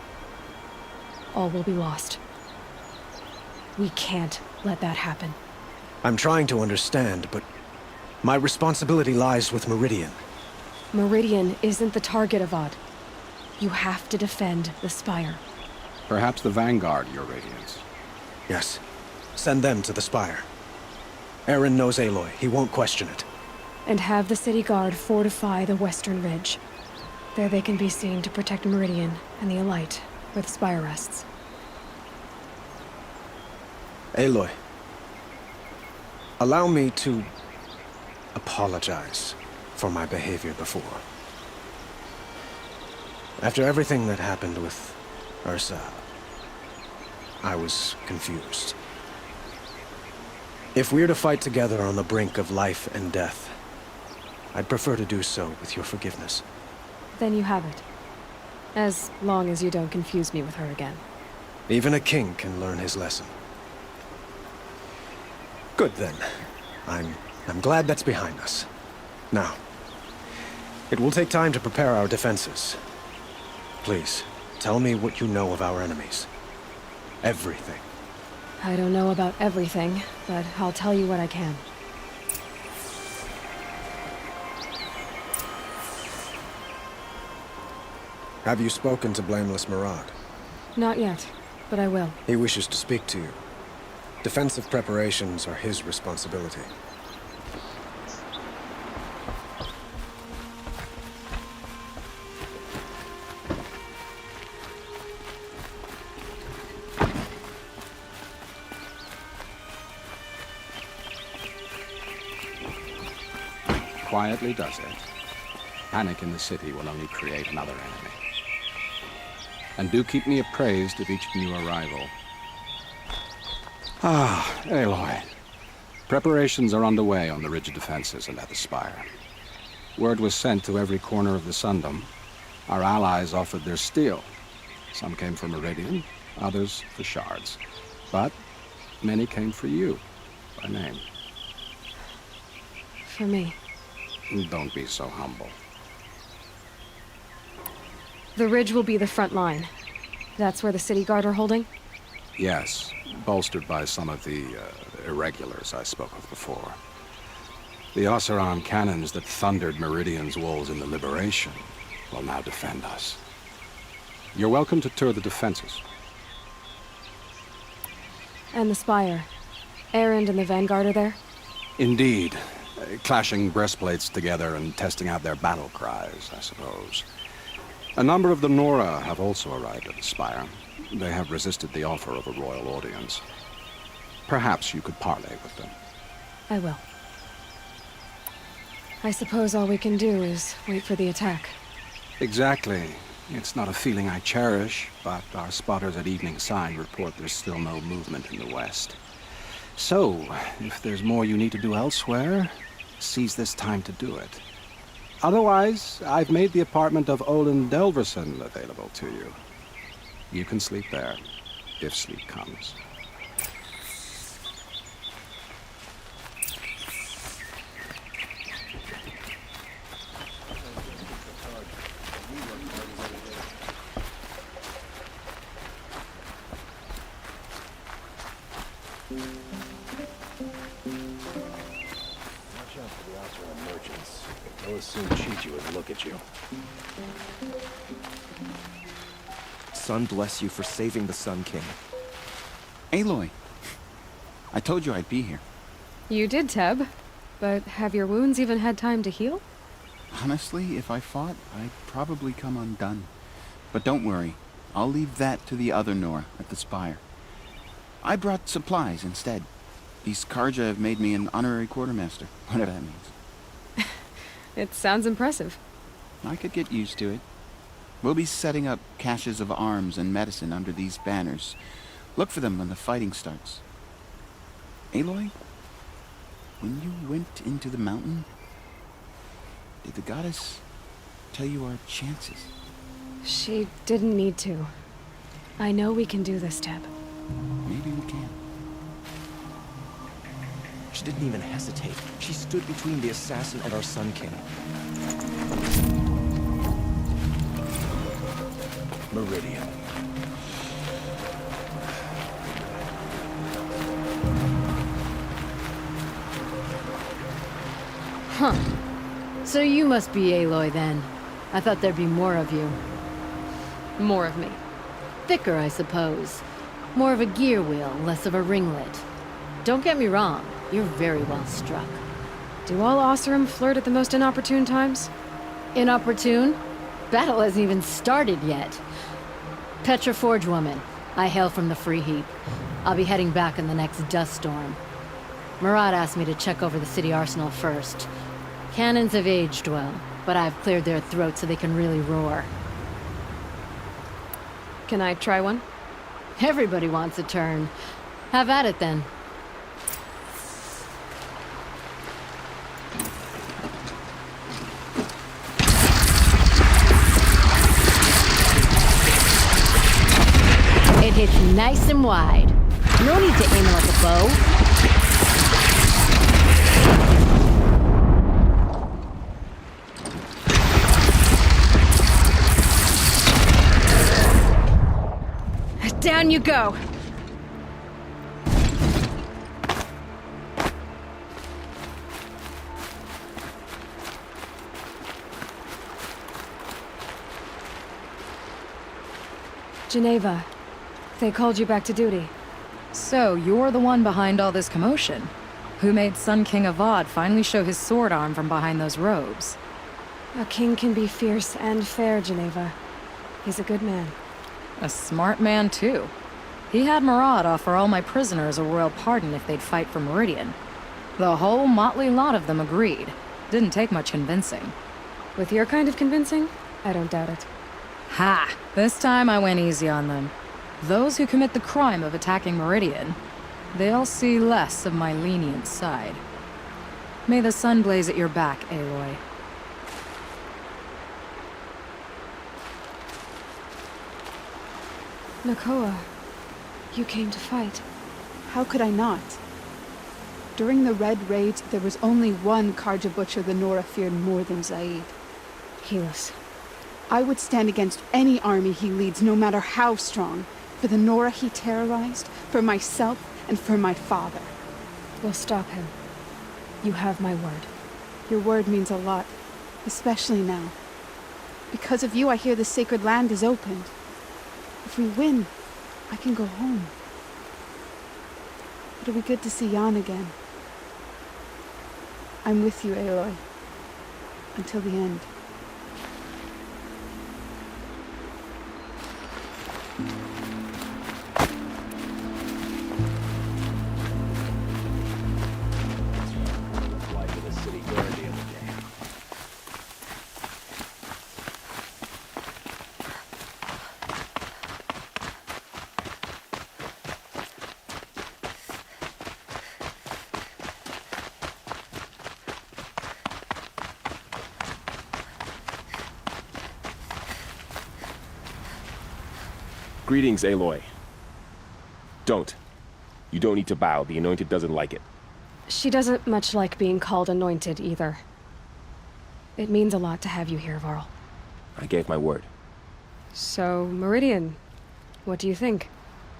All will be lost. We can't let that happen. I'm trying to understand, but my responsibility lies with Meridian. Meridian isn't the target, Avad. You have to defend the Spire. Perhaps the Vanguard, Your Radiance. Yes. Send them to the Spire. Eren knows Aloy. He won't question it. And have the City Guard fortify the Western Ridge. There they can be seen to protect Meridian and the Elite, where the Spire rests. Aloy, allow me to apologize for my behavior before. After everything that happened with Ursa, I was confused. If we're to fight together on the brink of life and death, I'd prefer to do so with your forgiveness. Then you have it. As long as you don't confuse me with her again. Even a king can learn his lesson. Good then. I'm glad that's behind us. Now, it will take time to prepare our defenses. Please, tell me what you know of our enemies. Everything. I don't know about everything, but I'll tell you what I can. Have you spoken to Blameless Murad? Not yet, but I will. He wishes to speak to you. Defensive preparations are his responsibility. Quietly does it. Panic in the city will only create another enemy. And do keep me appraised of each new arrival. Ah, Aloy. Preparations are underway on the ridge defenses and at the Spire. Word was sent to every corner of the Sundom. Our allies offered their steel. Some came for Meridian, others for shards. But many came for you, by name. For me. Don't be so humble. The ridge will be the front line. That's where the City Guard are holding? Yes, bolstered by some of the irregulars I spoke of before. The Oseram cannons that thundered Meridian's walls in the Liberation will now defend us. You're welcome to tour the defenses. And the Spire. Erend and the Vanguard are there? Indeed. Clashing breastplates together and testing out their battle cries, I suppose. A number of the Nora have also arrived at the Spire. They have resisted the offer of a royal audience. Perhaps you could parley with them. I will. I suppose all we can do is wait for the attack. Exactly. It's not a feeling I cherish, but our spotters at Evening Sign report there's still no movement in the west. So, if there's more you need to do elsewhere, seize this time to do it. Otherwise, I've made the apartment of Olin Delverson available to you. You can sleep there, if sleep comes. They'll as soon cheat you as look at you. Sun bless you for saving the Sun King. Aloy, I told you I'd be here. You did, Teb. But have your wounds even had time to heal? Honestly, if I fought, I'd probably come undone. But don't worry, I'll leave that to the other Nora at the Spire. I brought supplies instead. These Karja have made me an honorary quartermaster, whatever that means. It sounds impressive. I could get used to it. We'll be setting up caches of arms and medicine under these banners. Look for them when the fighting starts. Aloy, when you went into the mountain, did the goddess tell you our chances? She didn't need to. I know we can do this, Teb. Maybe we can. She didn't even hesitate. She stood between the assassin and our Sun King. Meridian. Huh. So you must be Aloy then. I thought there'd be more of you. More of me. Thicker, I suppose. More of a gear wheel, less of a ringlet. Don't get me wrong, you're very well struck. Do all Oseram flirt at the most inopportune times? Inopportune? Battle hasn't even started yet. Petra Forge woman. I hail from the Free Heap. I'll be heading back in the next dust storm. Murad asked me to check over the city arsenal first. Cannons have aged well, but I've cleared their throats so they can really roar. Can I try one? Everybody wants a turn. Have at it then. It hits nice and wide. No need to aim it like a bow. Down you go! Geneva, they called you back to duty. So, you're the one behind all this commotion? Who made Sun King Avad finally show his sword arm from behind those robes? A king can be fierce and fair, Geneva. He's a good man. A smart man, too. He had Murad offer all my prisoners a royal pardon if they'd fight for Meridian. The whole motley lot of them agreed. Didn't take much convincing. With your kind of convincing, I don't doubt it. Ha! This time I went easy on them. Those who commit the crime of attacking Meridian, they'll see less of my lenient side. May the sun blaze at your back, Aloy. Nakoa, you came to fight. How could I not? During the Red Raids, there was only one Karja butcher the Nora feared more than Zaid. Helis. I would stand against any army he leads, no matter how strong. For the Nora he terrorized, for myself, and for my father. We'll stop him. You have my word. Your word means a lot, especially now. Because of you, I hear the sacred land is opened. If we win, I can go home. It'll be good to see Jan again. I'm with you, Aloy. Until the end. Greetings, Aloy. Don't. You don't need to bow. The Anointed doesn't like it. She doesn't much like being called Anointed, either. It means a lot to have you here, Varl. I gave my word. So, Meridian, what do you think?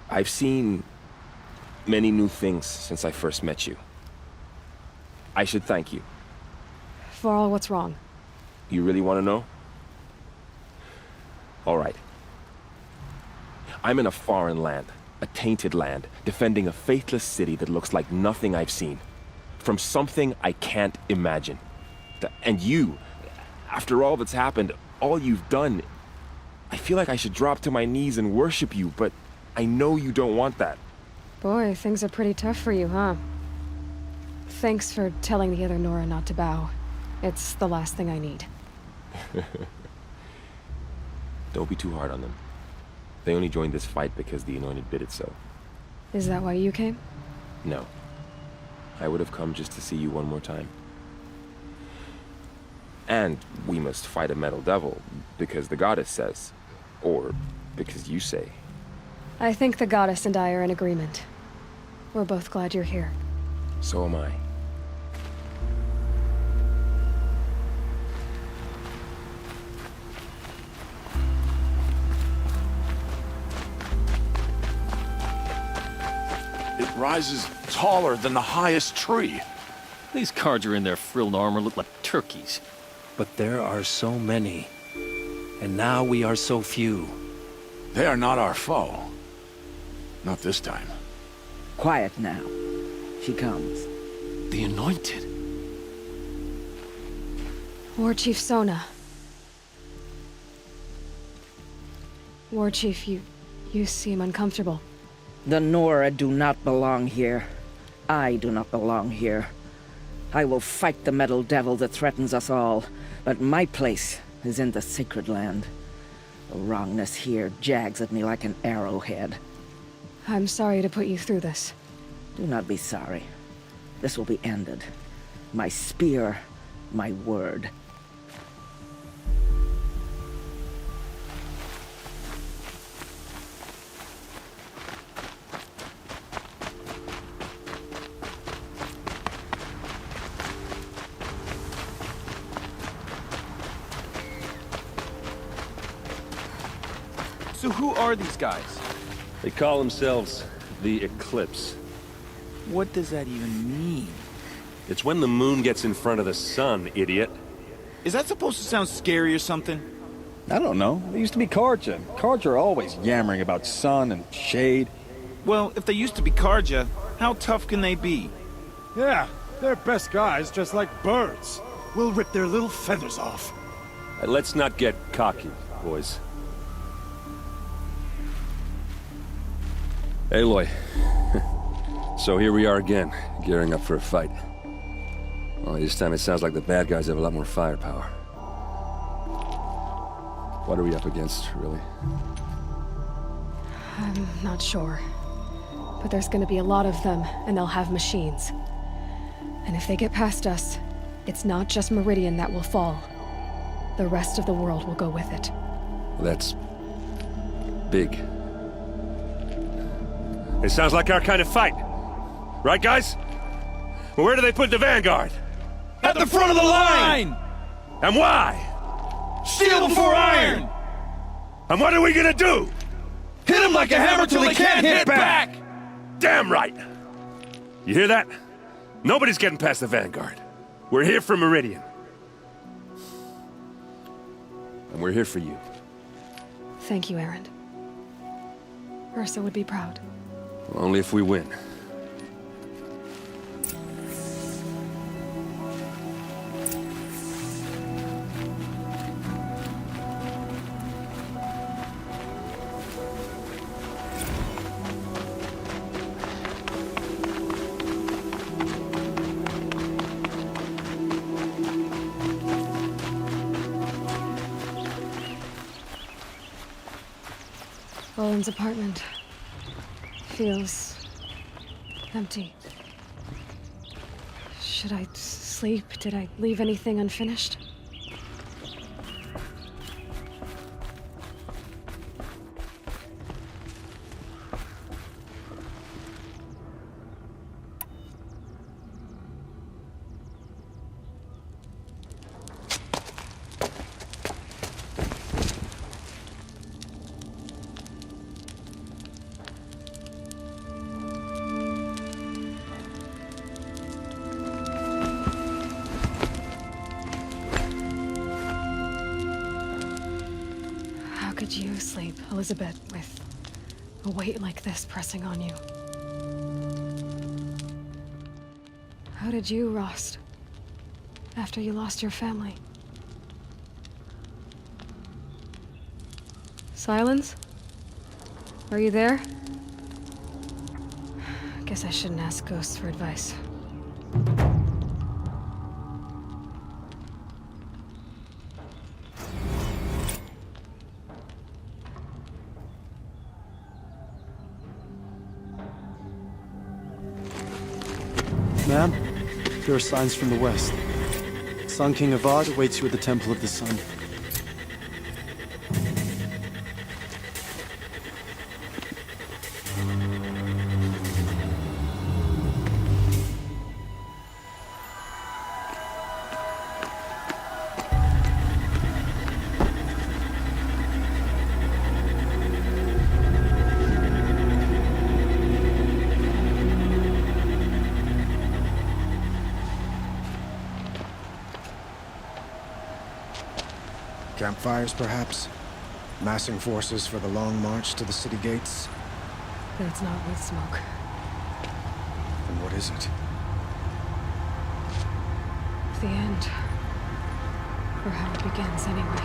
I've seen many new things since I first met you. I should thank you. Varl, what's wrong? You really want to know? All right. I'm in a foreign land, a tainted land, defending a faithless city that looks like nothing I've seen. From something I can't imagine. And you, after all that's happened, all you've done, I feel like I should drop to my knees and worship you, but I know you don't want that. Boy, things are pretty tough for you, huh? Thanks for telling the other Nora not to bow. It's the last thing I need. Don't be too hard on them. They only joined this fight because the Anointed bid it so. Is that why you came? No. I would have come just to see you one more time. And we must fight a metal devil, because the goddess says. Or because you say. I think the goddess and I are in agreement. We're both glad you're here. So am I. It rises taller than the highest tree. These Carja in their frilled armor look like turkeys. But there are so many. And now we are so few. They are not our foe. Not this time. Quiet now. She comes. The Anointed. War Chief Sona. War Chief, you seem uncomfortable. The Nora do not belong here. I do not belong here. I will fight the metal devil that threatens us all, but my place is in the sacred land. The wrongness here jags at me like an arrowhead. I'm sorry to put you through this. Do not be sorry. This will be ended. My spear, my word. So who are these guys? They call themselves the Eclipse. What does that even mean? It's when the moon gets in front of the sun, idiot. Is that supposed to sound scary or something? I don't know. They used to be Carja. Carja are always yammering about sun and shade. Well, if they used to be Carja, how tough can they be? Yeah, they're best guys just like birds. We'll rip their little feathers off. Let's not get cocky, boys. Aloy. So here we are again, gearing up for a fight. Only this time it sounds like the bad guys have a lot more firepower. What are we up against, really? I'm not sure. But there's gonna be a lot of them, and they'll have machines. And if they get past us, it's not just Meridian that will fall. The rest of the world will go with it. That's big. It sounds like our kind of fight. Right, guys? Well, where do they put the Vanguard? At the front of the line! And why? Steel before iron! And what are we gonna do? Hit him like a hammer till he can't hit back! Damn right! You hear that? Nobody's getting past the Vanguard. We're here for Meridian. And we're here for you. Thank you, Erend. Ursa would be proud. Only if we win. Owen's apartment feels empty. Should I sleep? Did I leave anything unfinished? Could you sleep, Elizabeth, with a weight like this pressing on you? How did you, Rost, after you lost your family? Silence? Are you there? Guess I shouldn't ask ghosts for advice. Ma'am, there are signs from the west. Sun King Avad awaits you at the Temple of the Sun. Campfires, perhaps? Massing forces for the long march to the city gates? That's not with smoke. Then what is it? The end. Or how it begins, anyway.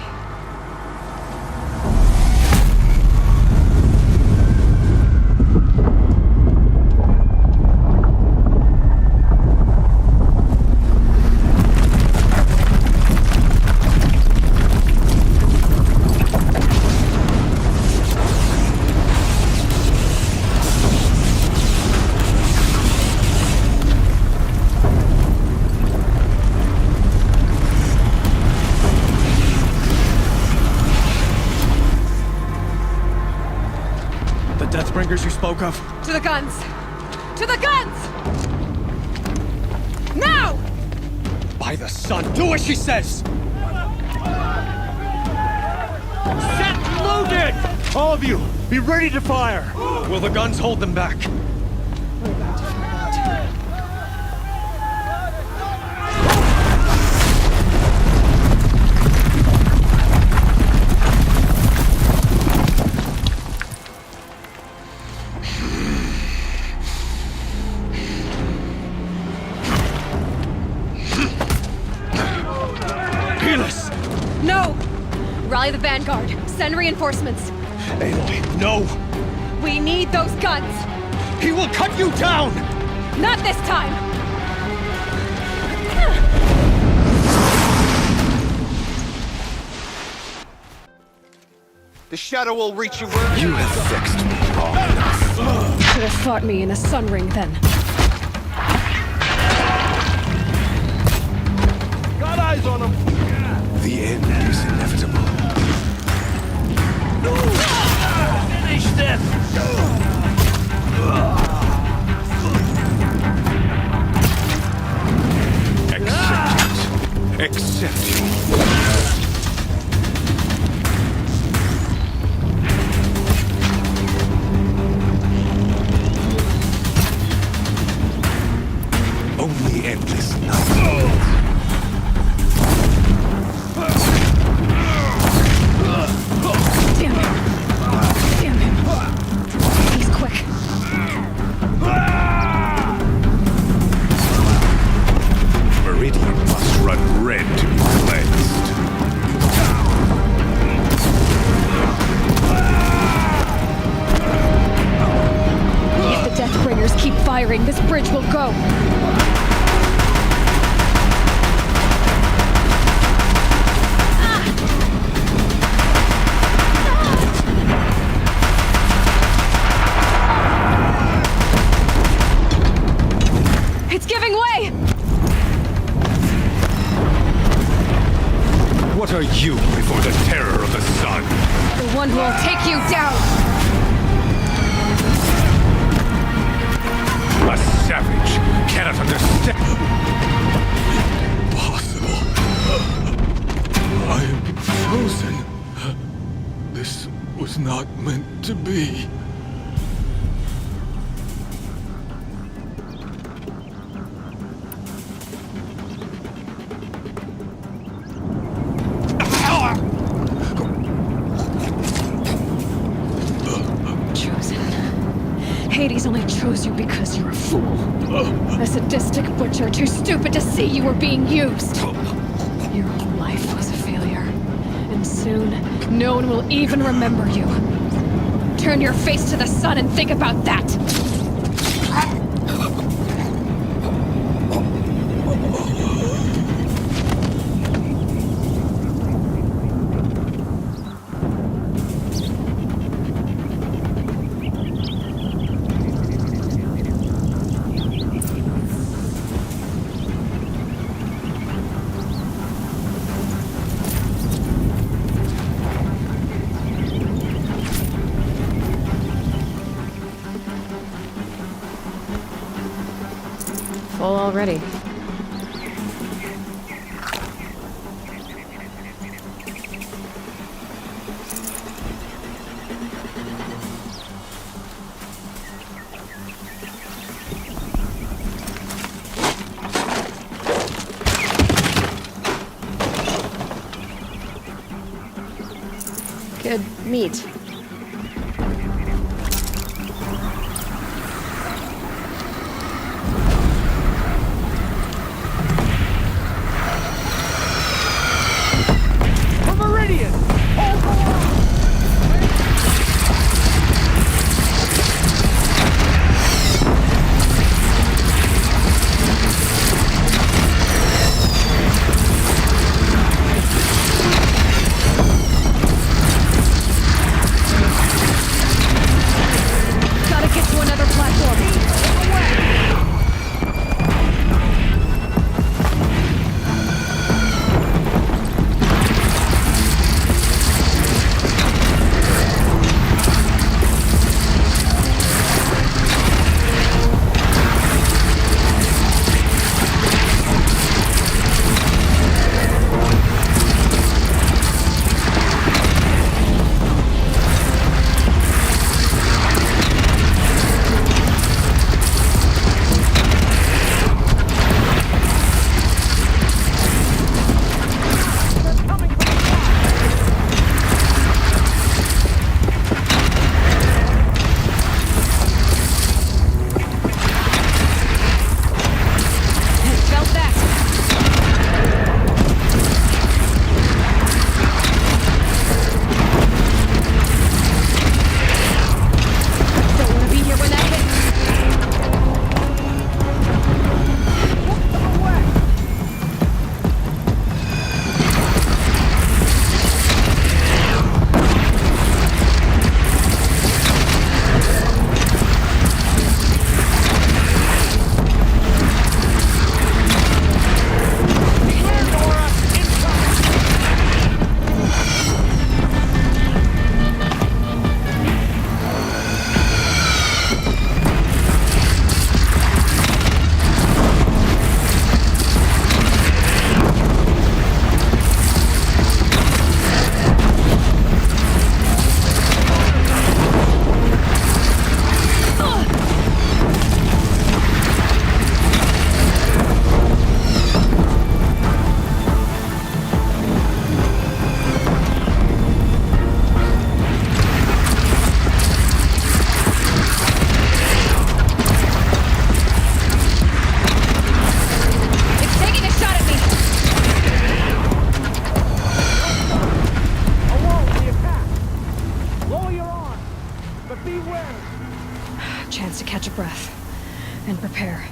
Deathbringers you spoke of? To the guns! To the guns! Now! By the sun, do as she says! Set loaded! All of you, be ready to fire! Will the guns hold them back? We're about to find out. No! Rally the vanguard. Send reinforcements. Aloy, no! We need those guns! He will cut you down! Not this time! The shadow will reach you where you have vexed me long enough. Should have fought me in a sun ring then. Got eyes on him! The end is inevitable. Finish this! Accept it. Only endless night. Damn him! Damn him! He's quick. Meridian must run red to be cleansed. If the Deathbringers keep firing, this bridge will go. It's giving way! What are you before the terror of the sun? The one who will take you down! A savage cannot understand. Impossible. I am frozen. This was not meant to be. Hades only chose you because you're a fool. A sadistic butcher too stupid to see you were being used. Your whole life was a failure. And soon, no one will even remember you. Turn your face to the sun and think about that! Full already. Good meat. Chance to catch a breath and prepare.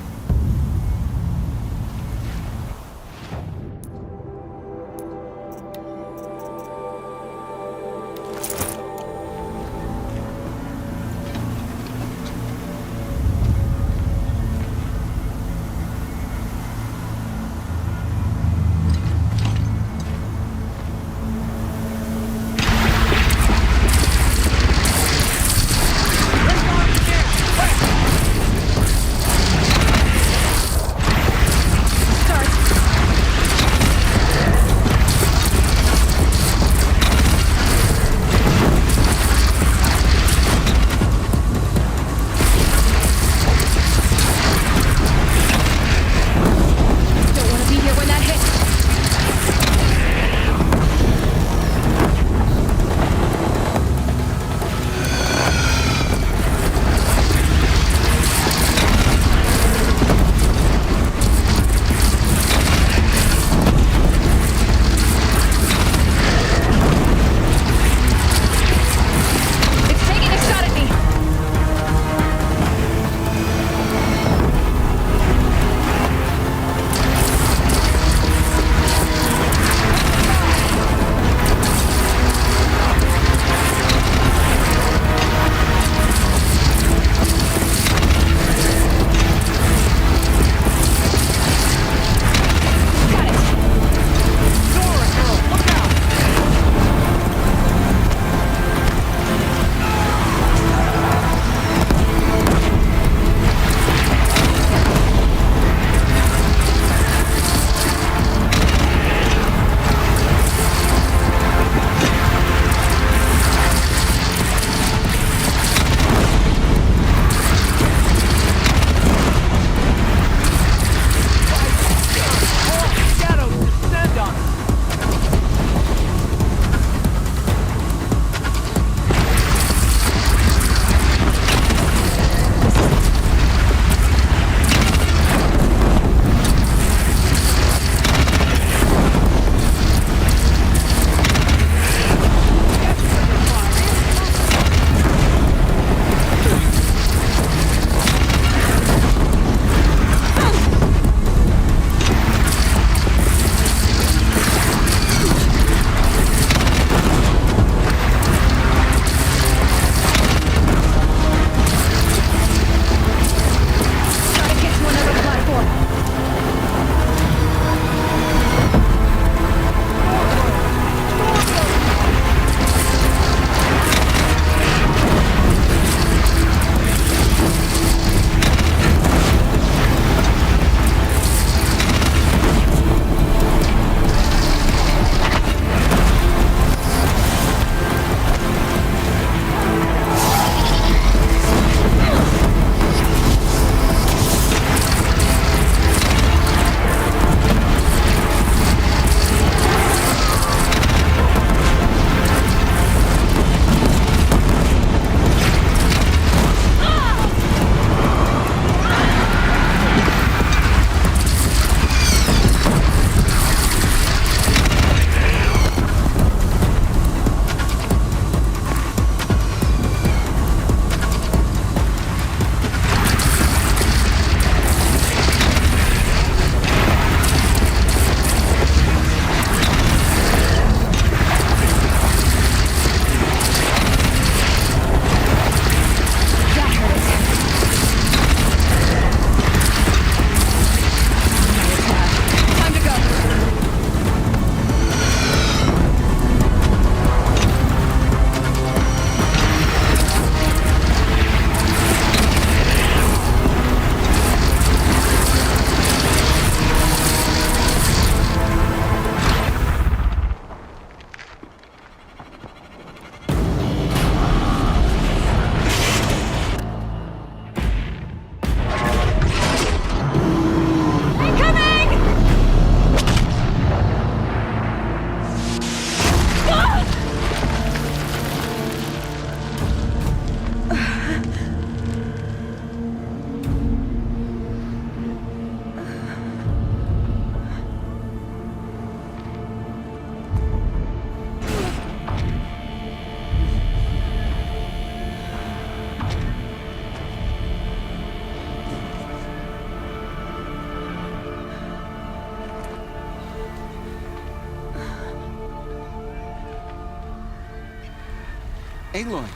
Aloy!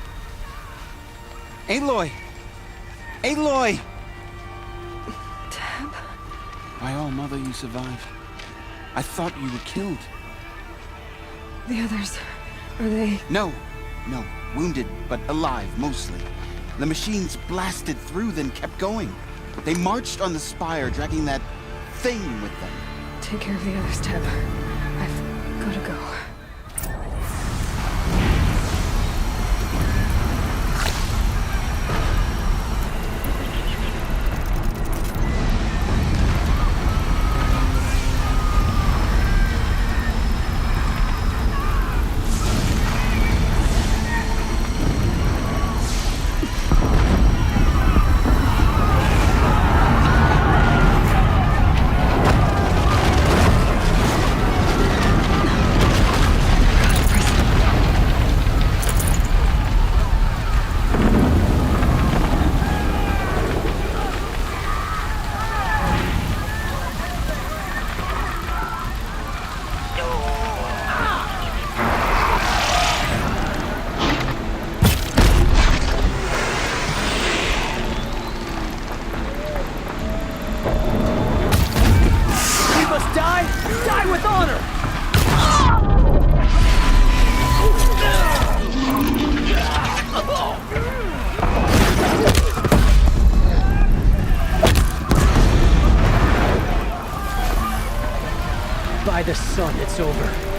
Aloy! Aloy! Tab? By all mother, you survived. I thought you were killed. The others, are they... No. Wounded, but alive, mostly. The machines blasted through, then kept going. They marched on the spire, dragging that thing with them. Take care of the others, Tab. I've gotta go. Die with honor! By the sun, it's over.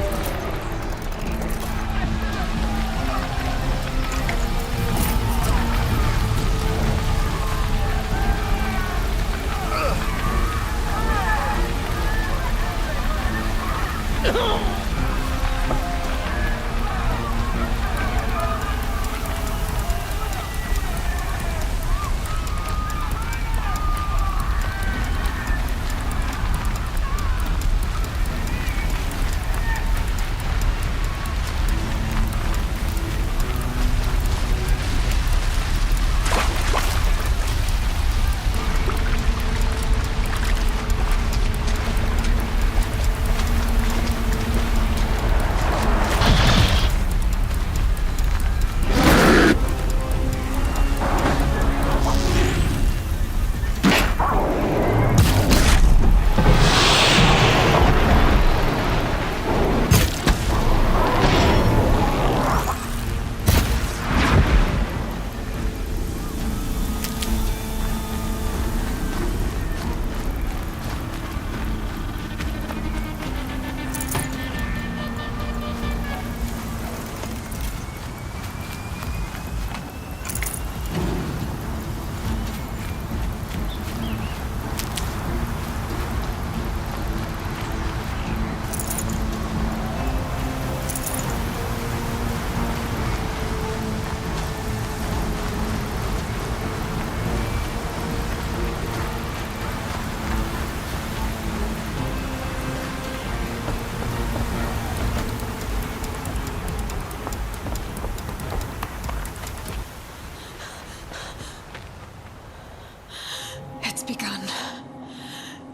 Begun.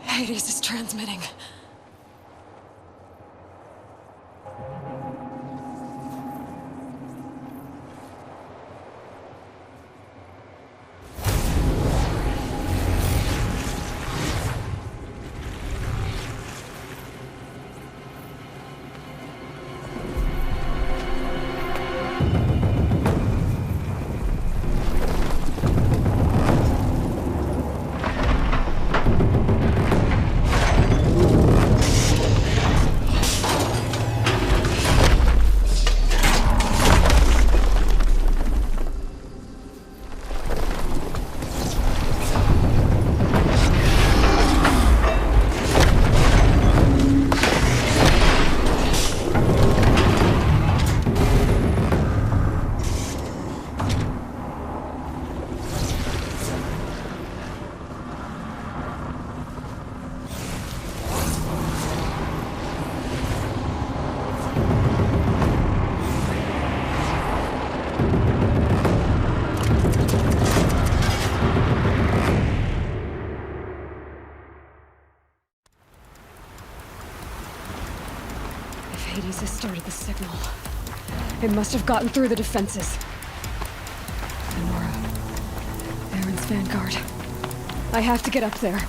Hades is transmitting. Hades has started the signal. It must have gotten through the defenses. Vanguard. I have to get up there.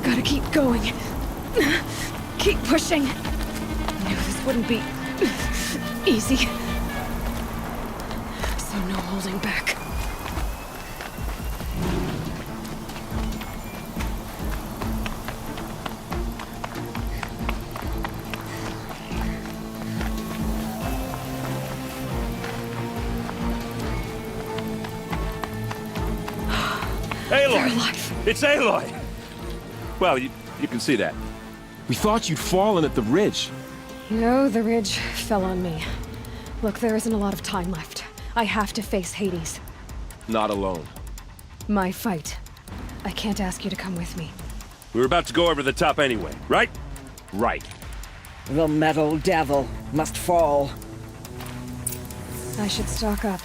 Gotta keep going. Keep pushing. I knew this wouldn't be easy. So no holding back. Aloy! It's Aloy! Well, you can see that. We thought you'd fallen at the ridge. No, the ridge fell on me. Look, there isn't a lot of time left. I have to face Hades. Not alone. My fight. I can't ask you to come with me. We were about to go over the top anyway, right? Right. The metal devil must fall. I should stock up.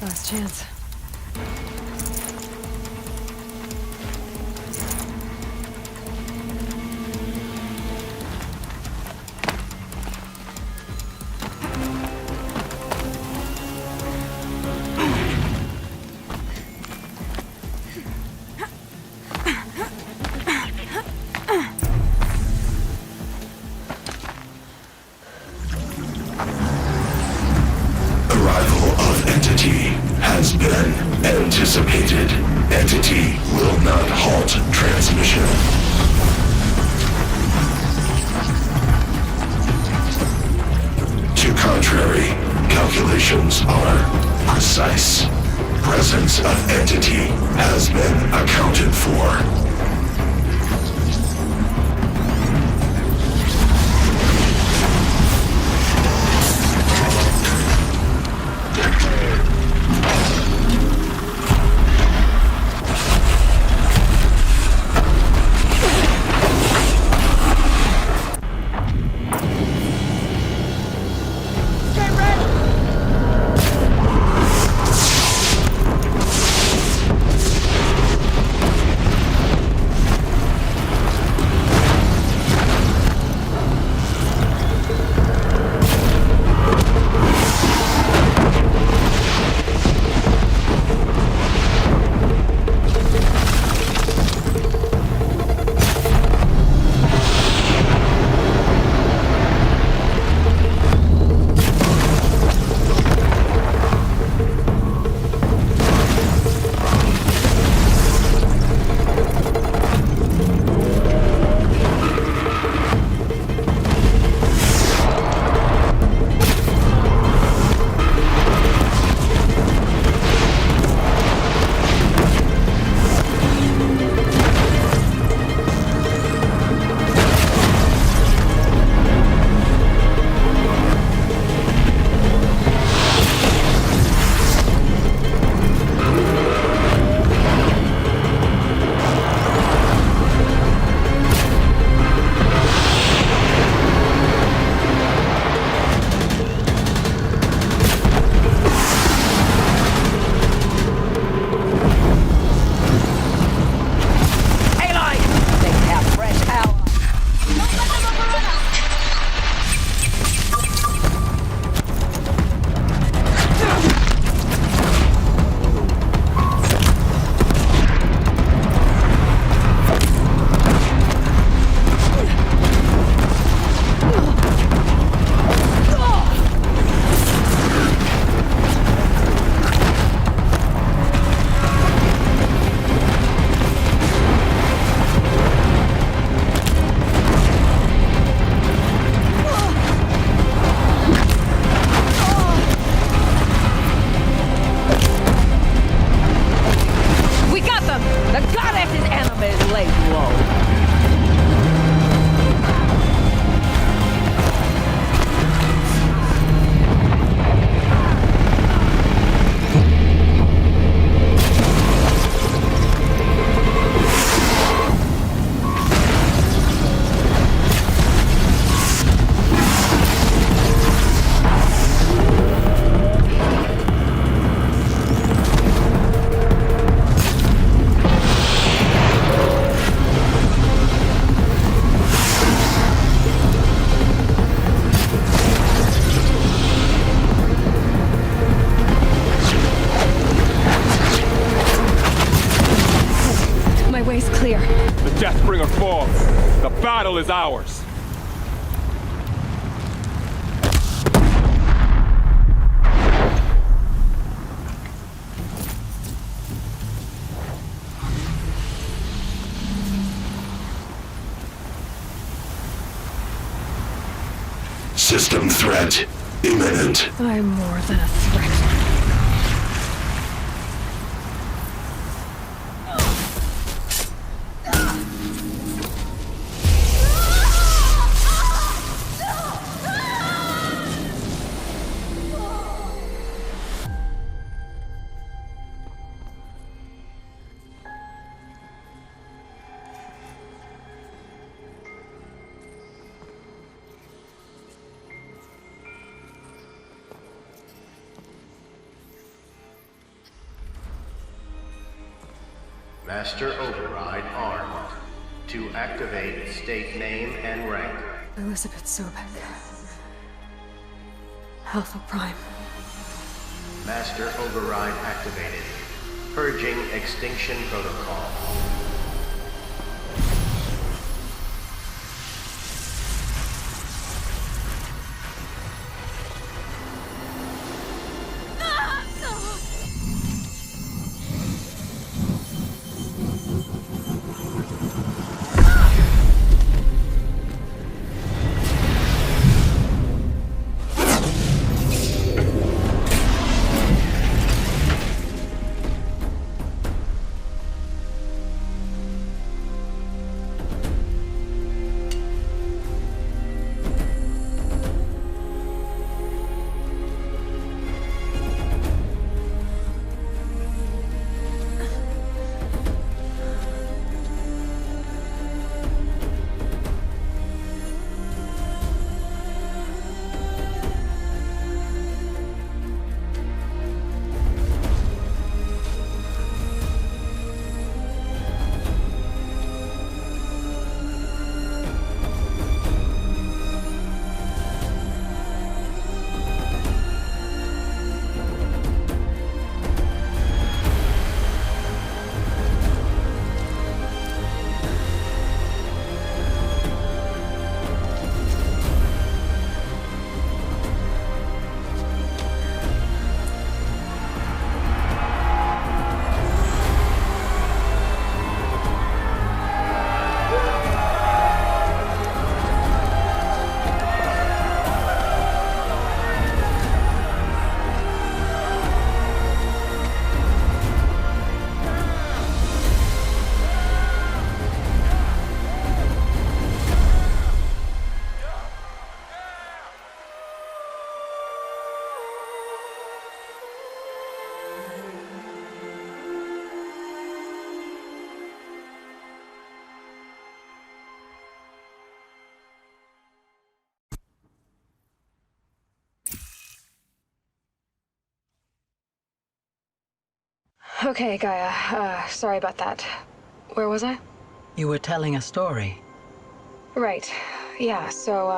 Last chance. Has been anticipated. Entity will not halt transmission. To contrary, calculations are precise. Presence of entity has been accounted for. clear. The Deathbringer falls. The battle is ours. System threat imminent. I'm more than a threat. Master Override armed. To activate, state name and rank. Elizabeth Sobek. Alpha Prime. Master Override activated. Purging extinction protocol. Okay, Gaia. Sorry about that. Where was I? You were telling a story. Right. Yeah, so,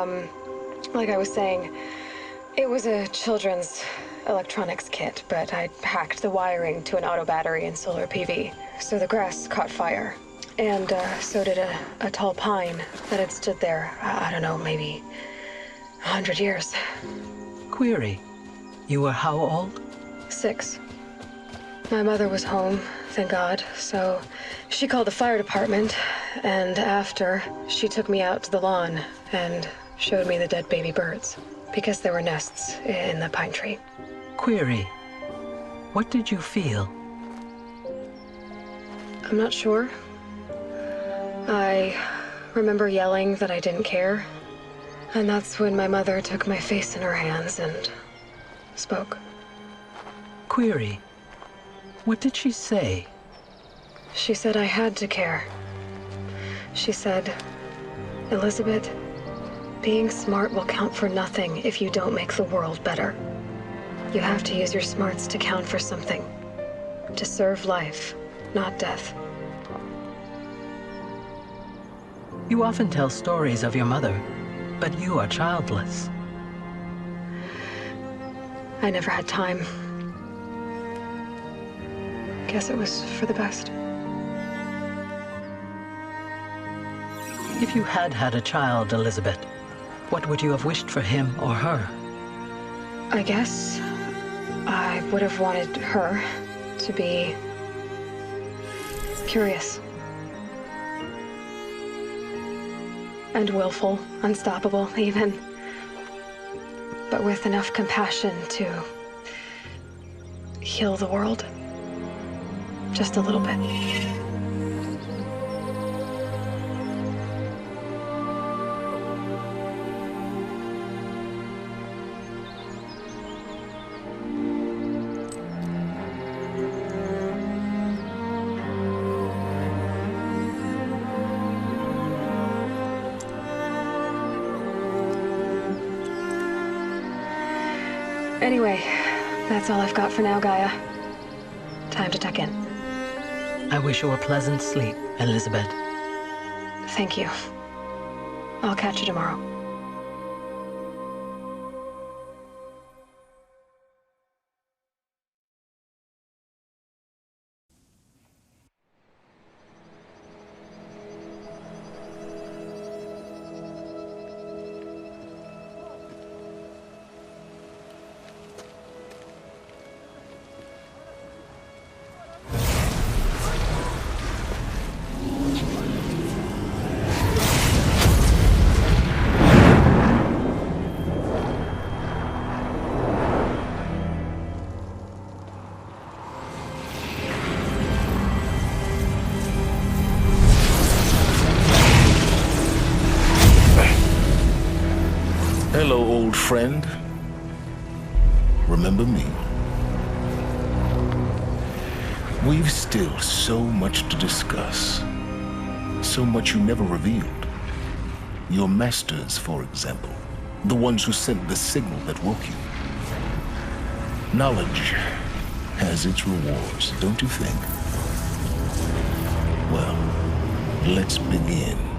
like I was saying, it was a children's electronics kit, but I'd hacked the wiring to an auto battery and solar PV. So the grass caught fire. And, so did a tall pine that had stood there, I don't know, maybe 100 years. Query. You were how old? 6. My mother was home, thank God, so she called the fire department, and after, she took me out to the lawn and showed me the dead baby birds, because there were nests in the pine tree. Query. What did you feel? I'm not sure. I remember yelling that I didn't care, and that's when my mother took my face in her hands and spoke. Query. What did she say? She said I had to care. She said, Elizabeth, being smart will count for nothing if you don't make the world better. You have to use your smarts to count for something. To serve life, not death. You often tell stories of your mother, but you are childless. I never had time. Guess it was for the best. If you had had a child, Elizabeth, what would you have wished for him or her? I guess I would have wanted her to be curious. And willful, unstoppable, even. But with enough compassion to heal the world. Just a little bit. Anyway, that's all I've got for now, Gaia. Time to tuck in. I wish you a pleasant sleep, Elizabeth. Thank you. I'll catch you tomorrow. Hello, old friend. Remember me? We've still so much to discuss. So much you never revealed. Your masters, for example. The ones who sent the signal that woke you. Knowledge has its rewards, don't you think? Well, let's begin.